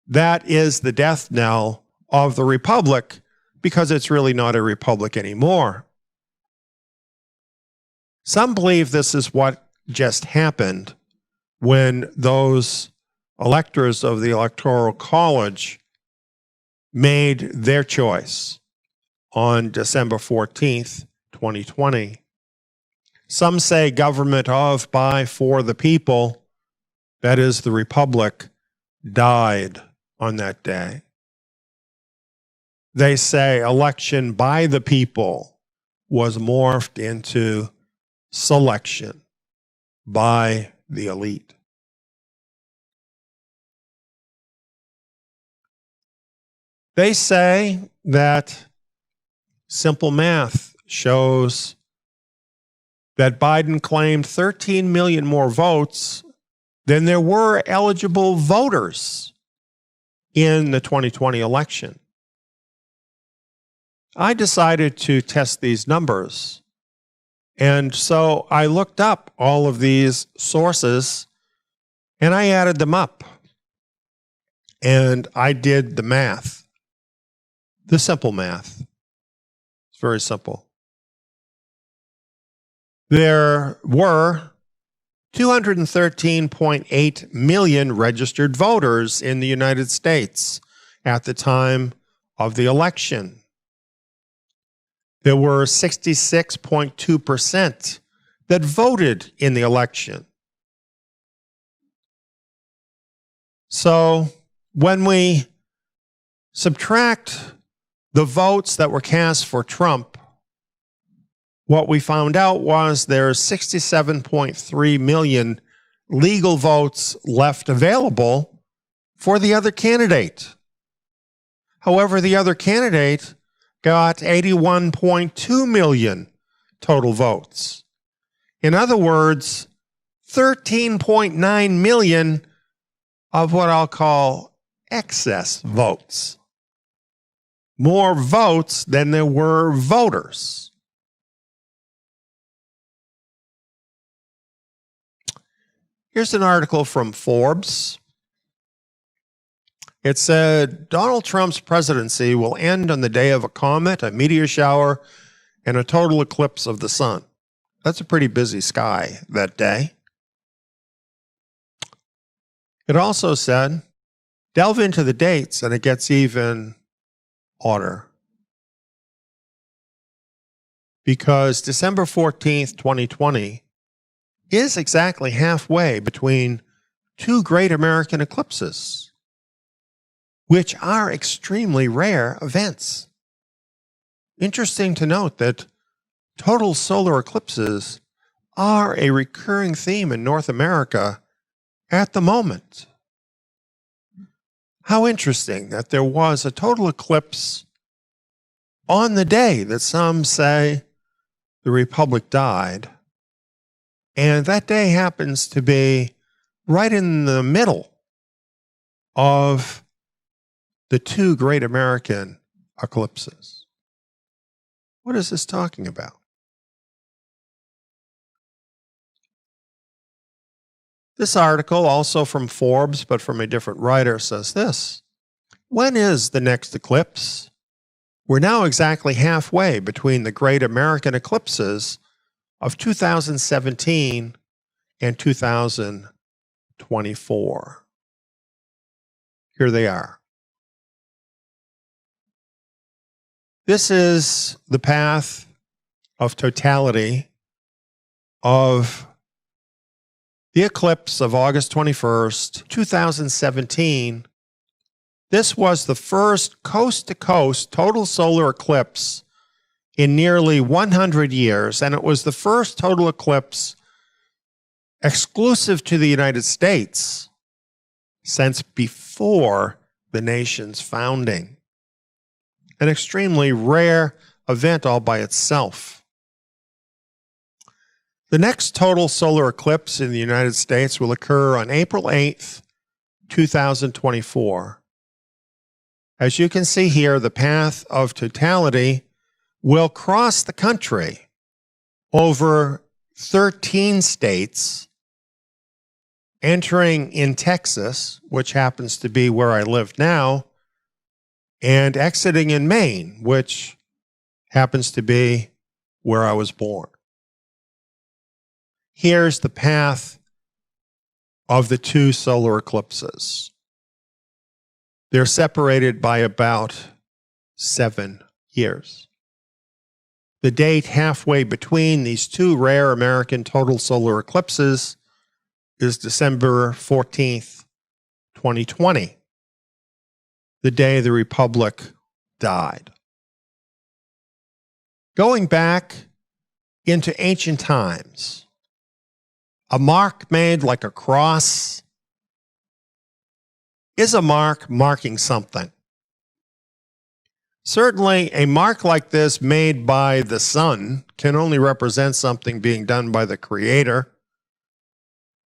that is the death knell of the republic, because it's really not a republic anymore. Some believe this is what just happened when those electors of the Electoral College made their choice on December 14th, 2020. Some say government of, by, for the people, that is the republic, died on that day. They say election by the people was morphed into selection by the elite. They say that simple math shows that Biden claimed 13 million more votes than there were eligible voters in the 2020 election. I decided to test these numbers, and so I looked up all of these sources and I added them up, and I did the math, the simple math. It's very simple. There were 213.8 million registered voters in the United States at the time of the election. There were 66.2% that voted in the election. So when we subtract the votes that were cast for Trump, what we found out was there's 67.3 million legal votes left available for the other candidate. However, the other candidate got 81.2 million total votes. In other words, 13.9 million of what I'll call excess votes. More votes than there were voters. Here's an article from Forbes. It said, Donald Trump's presidency will end on the day of a comet, a meteor shower, and a total eclipse of the sun. That's a pretty busy sky that day. It also said, delve into the dates and it gets even odder. Because December 14th, 2020 is exactly halfway between two great American eclipses, which are extremely rare events. Interesting to note that total solar eclipses are a recurring theme in North America at the moment. How interesting that there was a total eclipse on the day that some say the Republic died. And that day happens to be right in the middle of the two great American eclipses. What is this talking about? This article, also from Forbes, but from a different writer, says this. When is the next eclipse? We're now exactly halfway between the great American eclipses of 2017 and 2024. Here they are. This is the path of totality of the eclipse of August 21st, 2017. This was the first coast-to-coast total solar eclipse in nearly 100 years, and it was the first total eclipse exclusive to the United States since before the nation's founding. An extremely rare event all by itself. The next total solar eclipse in the United States will occur on April 8th, 2024. As you can see here, the path of totality will cross the country over 13 states, entering in Texas, which happens to be where I live now, and exiting in Maine, which happens to be where I was born. Here's the path of the two solar eclipses. They're separated by about 7 years. The date halfway between these two rare American total solar eclipses is December 14th, 2020, the day the Republic died. Going back into ancient times, a mark made like a cross is a mark marking something. Certainly, a mark like this made by the sun can only represent something being done by the Creator.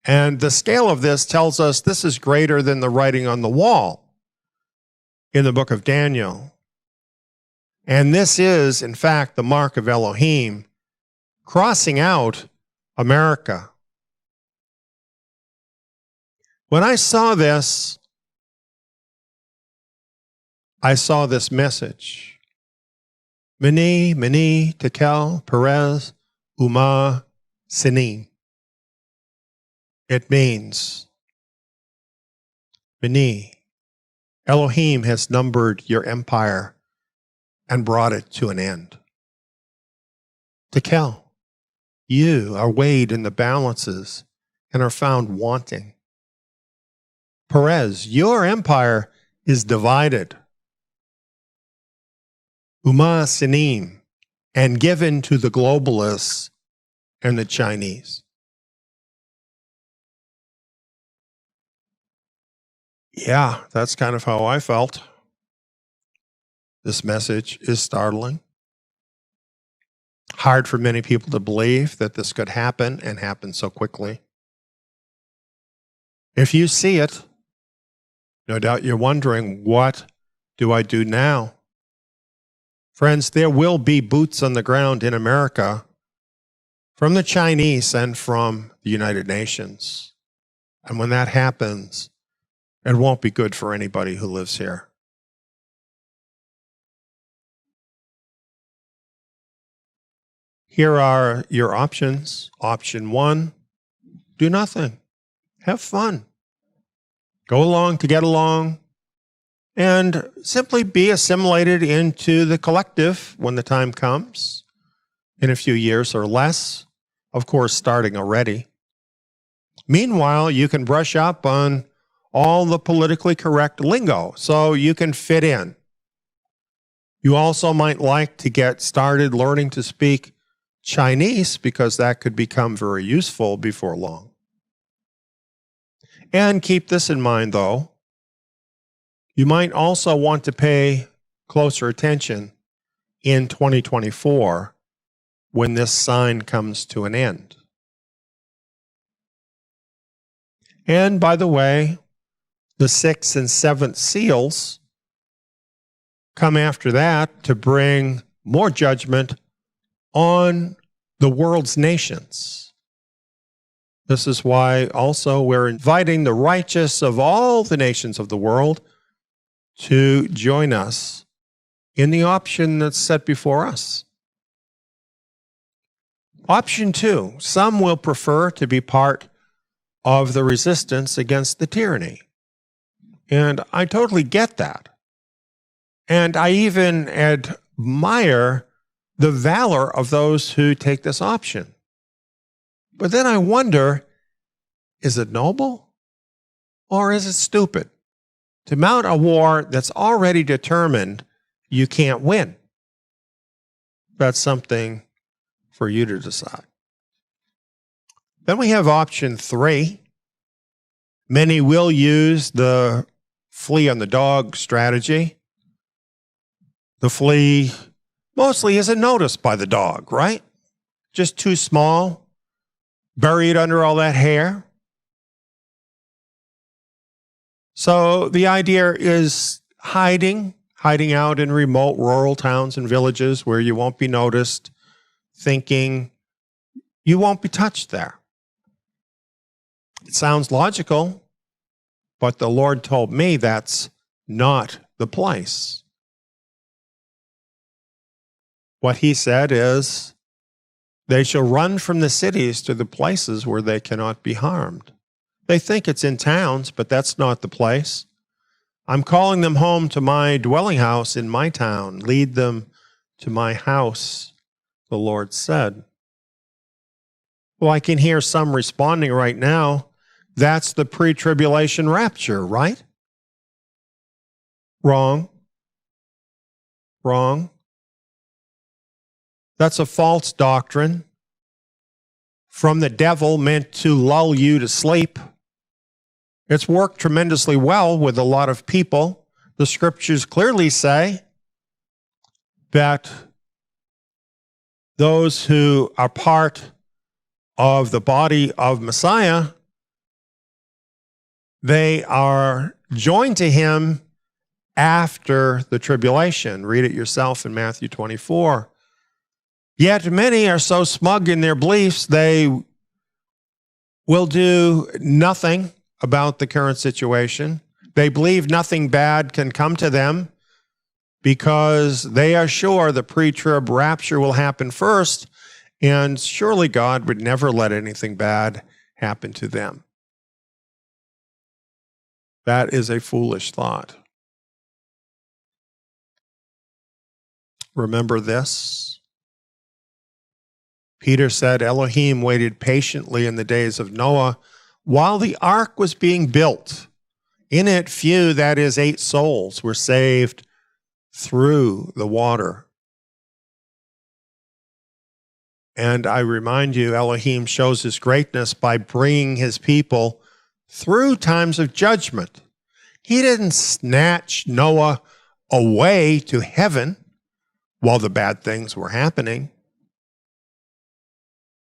And the scale of this tells us this is greater than the writing on the wall in the book of Daniel. And this is, in fact, the mark of Elohim crossing out America. When I saw this message. Mene, Mene, Tekel, Perez, Uma, Sinim. It means, Mene, Elohim has numbered your empire and brought it to an end. Tekel, you are weighed in the balances and are found wanting. Perez, your empire is divided. Uma Sinim, and given to the globalists and the Chinese. Yeah, that's kind of how I felt. This message is startling. Hard for many people to believe that this could happen and happen so quickly. If you see it, no doubt you're wondering, what do I do now? Friends, there will be boots on the ground in America from the Chinese and from the United Nations. And when that happens, it won't be good for anybody who lives here. Here are your options. Option 1, do nothing. Have fun. Go along to get along. And simply be assimilated into the collective when the time comes, in a few years or less, of course, starting already. Meanwhile, you can brush up on all the politically correct lingo so you can fit in. You also might like to get started learning to speak Chinese because that could become very useful before long. And keep this in mind, though. You might also want to pay closer attention in 2024 when this sign comes to an end. And by the way, the 6th and 7th seals come after that to bring more judgment on the world's nations. This is why also we're inviting the righteous of all the nations of the world to join us in the option that's set before us. Option 2, some will prefer to be part of the resistance against the tyranny. And I totally get that. And I even admire the valor of those who take this option. But then I wonder, is it noble or is it stupid to mount a war that's already determined you can't win? That's something for you to decide. Then we have option 3. Many will use the flea on the dog strategy. The flea mostly isn't noticed by the dog, right? Just too small, buried under all that hair. So the idea is hiding out in remote rural towns and villages where you won't be noticed, thinking you won't be touched there. It sounds logical, but the Lord told me that's not the place. What he said is, they shall run from the cities to the places where they cannot be harmed. They think it's in towns, but that's not the place. I'm calling them home to my dwelling house in my town. Lead them to my house, the Lord said. Well, I can hear some responding right now. That's the pre-tribulation rapture, right? Wrong. Wrong. That's a false doctrine from the devil meant to lull you to sleep. It's worked tremendously well with a lot of people. The scriptures clearly say that those who are part of the body of Messiah, they are joined to him after the tribulation. Read it yourself in Matthew 24. Yet many are so smug in their beliefs, they will do nothing about the current situation. They believe nothing bad can come to them because they are sure the pre-trib rapture will happen first, and surely God would never let anything bad happen to them. That is a foolish thought. Remember this? Peter said Elohim waited patiently in the days of Noah while the ark was being built. In it, few, that is 8 souls, were saved through the water. And I remind you, Elohim shows his greatness by bringing his people through times of judgment. He didn't snatch Noah away to heaven while the bad things were happening.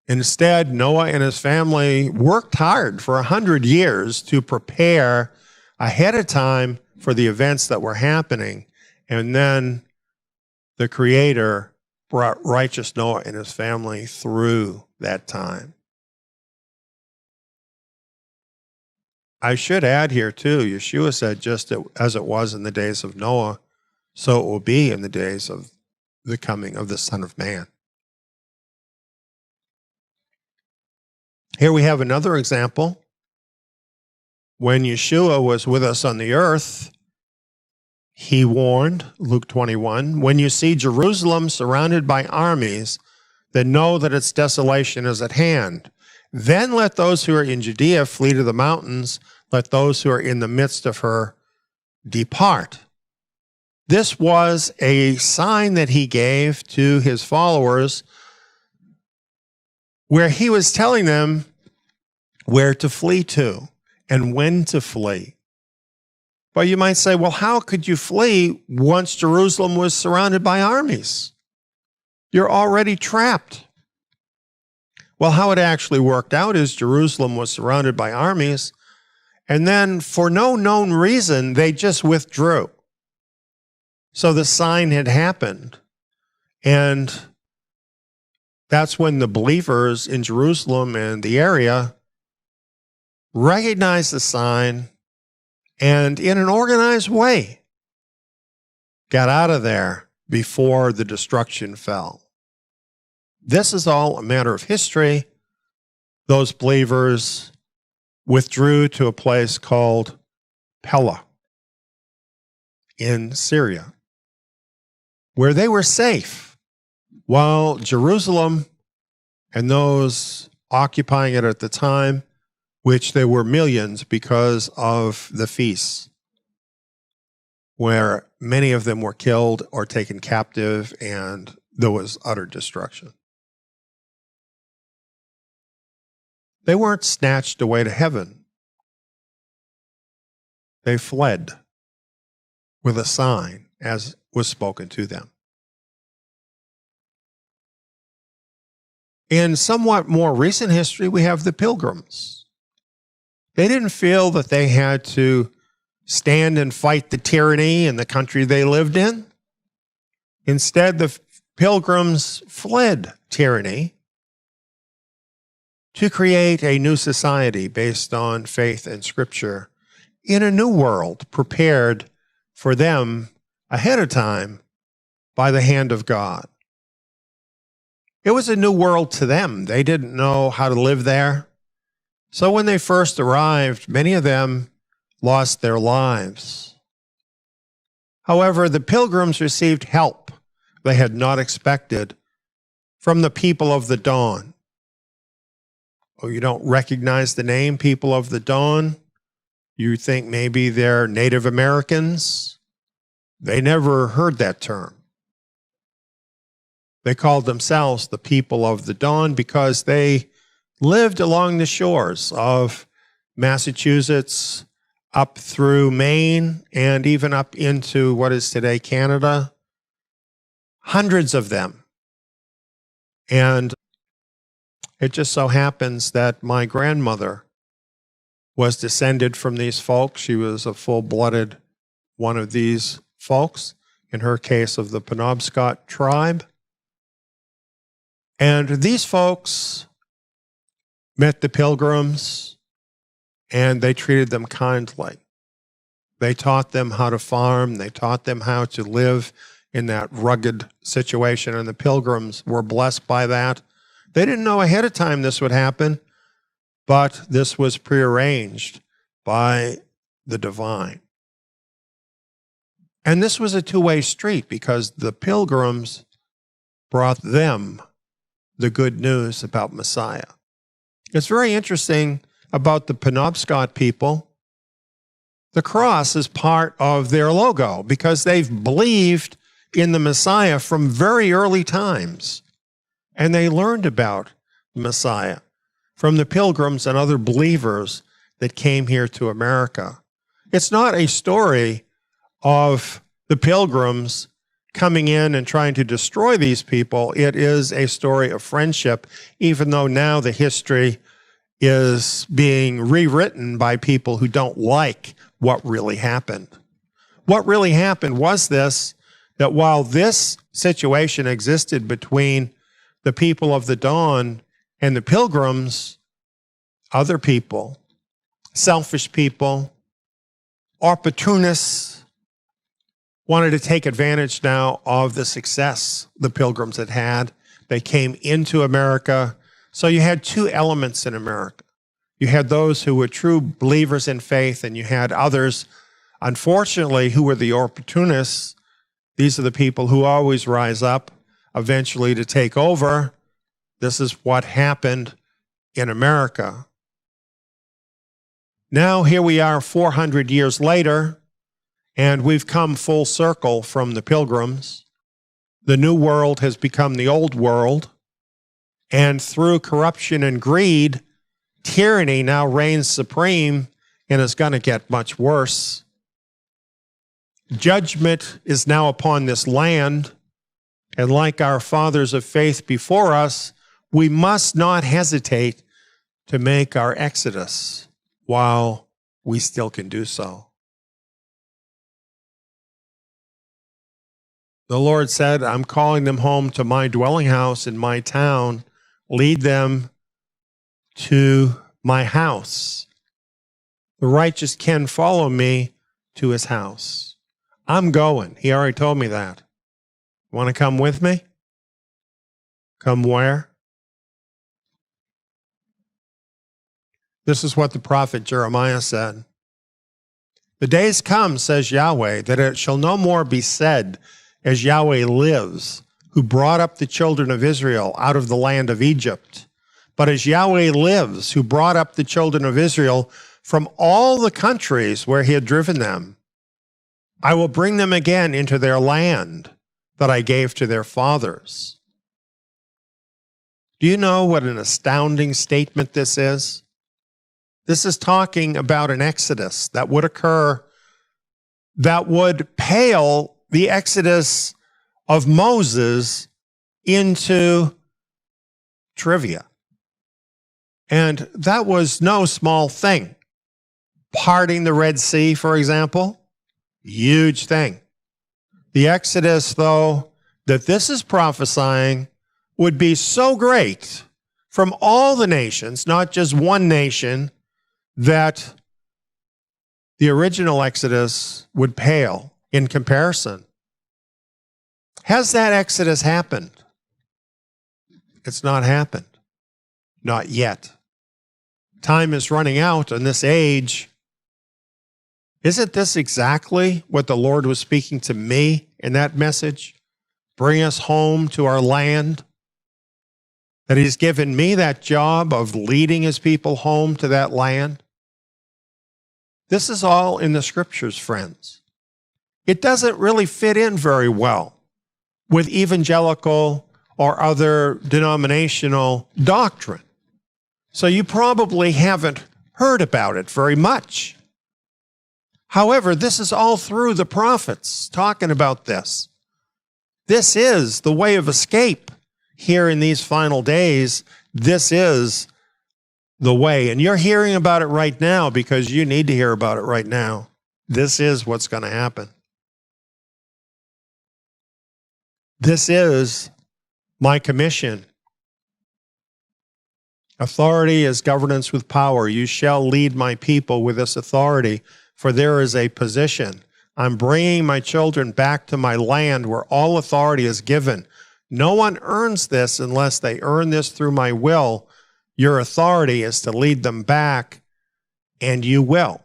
Instead, Noah and his family worked hard for 100 years to prepare ahead of time for the events that were happening. And then the Creator brought righteous Noah and his family through that time. I should add here too, Yeshua said, just as it was in the days of Noah, so it will be in the days of the coming of the Son of Man. Here we have another example. When Yeshua was with us on the earth, he warned, Luke 21, when you see Jerusalem surrounded by armies, then know that its desolation is at hand. Then let those who are in Judea flee to the mountains. Let those who are in the midst of her depart. This was a sign that he gave to his followers where he was telling them where to flee to and when to flee. But you might say, well, how could you flee once Jerusalem was surrounded by armies? You're already trapped. Well, how it actually worked out is Jerusalem was surrounded by armies, and then for no known reason, they just withdrew. So the sign had happened, and that's when the believers in Jerusalem and the area recognized the sign and in an organized way got out of there before the destruction fell. This is all a matter of history. Those believers withdrew to a place called Pella in Syria, where they were safe, while Jerusalem and those occupying it at the time, which there were millions because of the feasts, where many of them were killed or taken captive, and there was utter destruction. They weren't snatched away to heaven. They fled with a sign as was spoken to them. In somewhat more recent history, we have the Pilgrims. They didn't feel that they had to stand and fight the tyranny in the country they lived in. Instead, the Pilgrims fled tyranny to create a new society based on faith and Scripture in a new world prepared for them ahead of time by the hand of God. It was a new world to them. They didn't know how to live there. So when they first arrived, many of them lost their lives. However, the Pilgrims received help they had not expected from the people of the dawn. Oh, you don't recognize the name People of the Dawn? You think maybe they're Native Americans? They never heard that term. They called themselves the People of the Dawn because they lived along the shores of Massachusetts, up through Maine, and even up into what is today Canada. Hundreds of them. And it just so happens that my grandmother was descended from these folks. She was a full-blooded one of these folks, in her case of the Penobscot tribe. And these folks met the Pilgrims, and they treated them kindly. They taught them how to farm. They taught them how to live in that rugged situation, and the Pilgrims were blessed by that. They didn't know ahead of time this would happen, but this was prearranged by the divine. And this was a two-way street because the Pilgrims brought them the good news about Messiah. It's very interesting about the Penobscot people. The cross is part of their logo because they've believed in the Messiah from very early times. And they learned about Messiah from the Pilgrims and other believers that came here to America. It's not a story of the Pilgrims coming in and trying to destroy these people. It is a story of friendship, even though now the history is being rewritten by people who don't like what really happened. What really happened was this, that while this situation existed between the people of the dawn and the Pilgrims, other people, selfish people, opportunists, wanted to take advantage now of the success the Pilgrims had had. They came into America. So you had two elements in America. You had those who were true believers in faith, and you had others, unfortunately, who were the opportunists. These are the people who always rise up eventually to take over. This is what happened in America. Now here we are 400 years later, and we've come full circle from the Pilgrims. The new world has become the old world, and through corruption and greed, tyranny now reigns supreme, and it's going to get much worse. Judgment is now upon this land, and like our fathers of faith before us, we must not hesitate to make our exodus while we still can do so. The Lord said, I'm calling them home to my dwelling house in my town. Lead them to my house. The righteous can follow me to his house. I'm going. He already told me that. Want to come with me? Come where? This is what the prophet Jeremiah said. The days come, says Yahweh, that it shall no more be said, as Yahweh lives, who brought up the children of Israel out of the land of Egypt, but as Yahweh lives, who brought up the children of Israel from all the countries where he had driven them. I will bring them again into their land that I gave to their fathers. Do you know what an astounding statement this is? This is talking about an exodus that would occur that would pale the exodus of Moses into trivia. And that was no small thing. Parting the Red Sea, for example, huge thing. The exodus, though, that this is prophesying would be so great from all the nations, not just one nation, that the original exodus would pale in comparison. Has that exodus happened? It's not happened. Not yet. Time is running out in this age. Isn't this exactly what the Lord was speaking to me in that message? Bring us home to our land. That He's given me that job of leading His people home to that land. This is all in the Scriptures, friends. It doesn't really fit in very well with evangelical or other denominational doctrine. So you probably haven't heard about it very much. However, this is all through the prophets talking about this. This is the way of escape here in these final days. This is the way. And you're hearing about it right now because you need to hear about it right now. This is what's going to happen. This is my commission. Authority is governance with power. You shall lead my people with this authority, for there is a position. I'm bringing my children back to my land where all authority is given. No one earns this unless they earn this through my will. Your authority is to lead them back, and you will.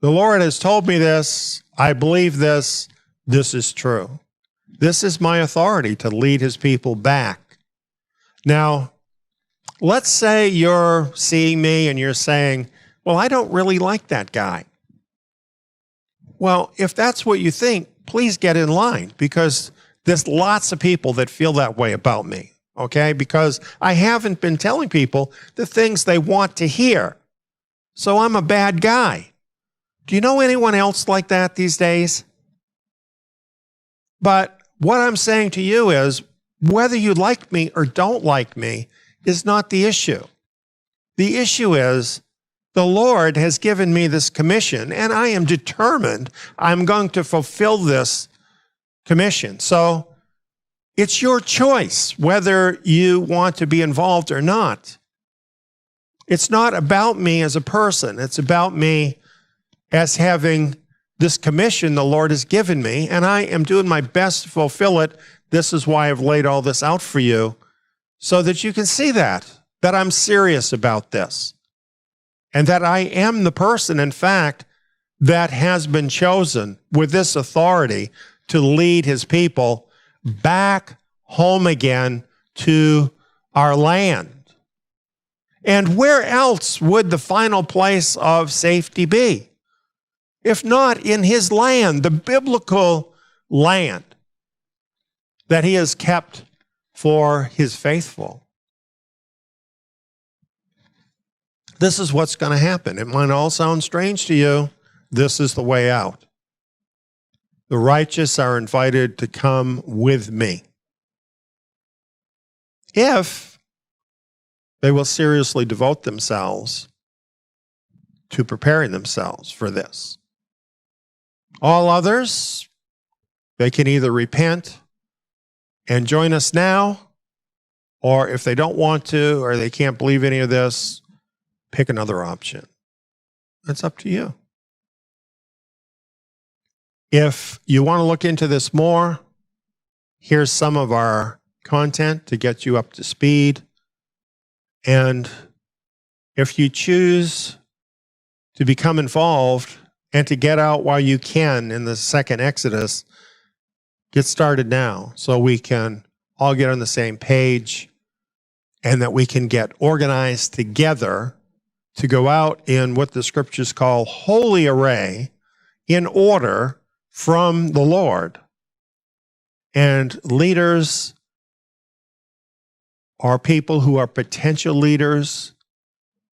The Lord has told me this. I believe this. This is true. This is my authority to lead His people back. Now, let's say you're seeing me and you're saying, well, I don't really like that guy. Well, if that's what you think, please get in line, because there's lots of people that feel that way about me, okay? Because I haven't been telling people the things they want to hear. So I'm a bad guy. Do you know anyone else like that these days? But what I'm saying to you is, whether you like me or don't like me is not the issue. The issue is the Lord has given me this commission, and I am determined I'm going to fulfill this commission. So it's your choice whether you want to be involved or not. It's not about me as a person. It's about me as having this commission the Lord has given me, and I am doing my best to fulfill it. This is why I've laid all this out for you, so that you can see that I'm serious about this, and that I am the person, in fact, that has been chosen with this authority to lead His people back home again to our land. And where else would the final place of safety be, if not in His land, the biblical land that He has kept for His faithful? This is what's going to happen. It might all sound strange to you. This is the way out. The righteous are invited to come with me, if they will seriously devote themselves to preparing themselves for this. All others, they can either repent and join us now, or if they don't want to, or they can't believe any of this, pick another option. It's up to you. If you want to look into this more, here's some of our content to get you up to speed. And if you choose to become involved and to get out while you can in the second Exodus, get started now so we can all get on the same page and that we can get organized together to go out in what the Scriptures call holy array, in order from the Lord. And leaders are people who are potential leaders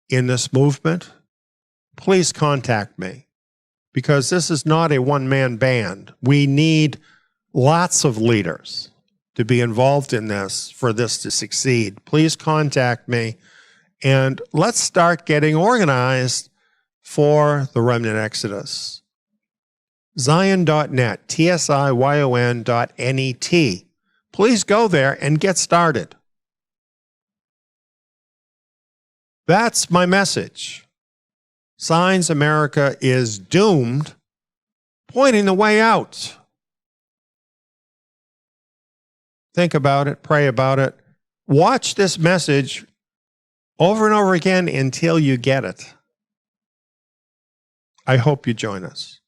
in this movement. Please contact me. because this is not a one-man band. We need lots of leaders to be involved in this for this to succeed. Please contact me, and let's start getting organized for the Remnant Exodus. Zion.net, TSIYON.net. Please go there and get started. That's my message. Signs America is doomed, pointing the way out. Think about it, pray about it. Watch this message over and over again until you get it. I hope you join us.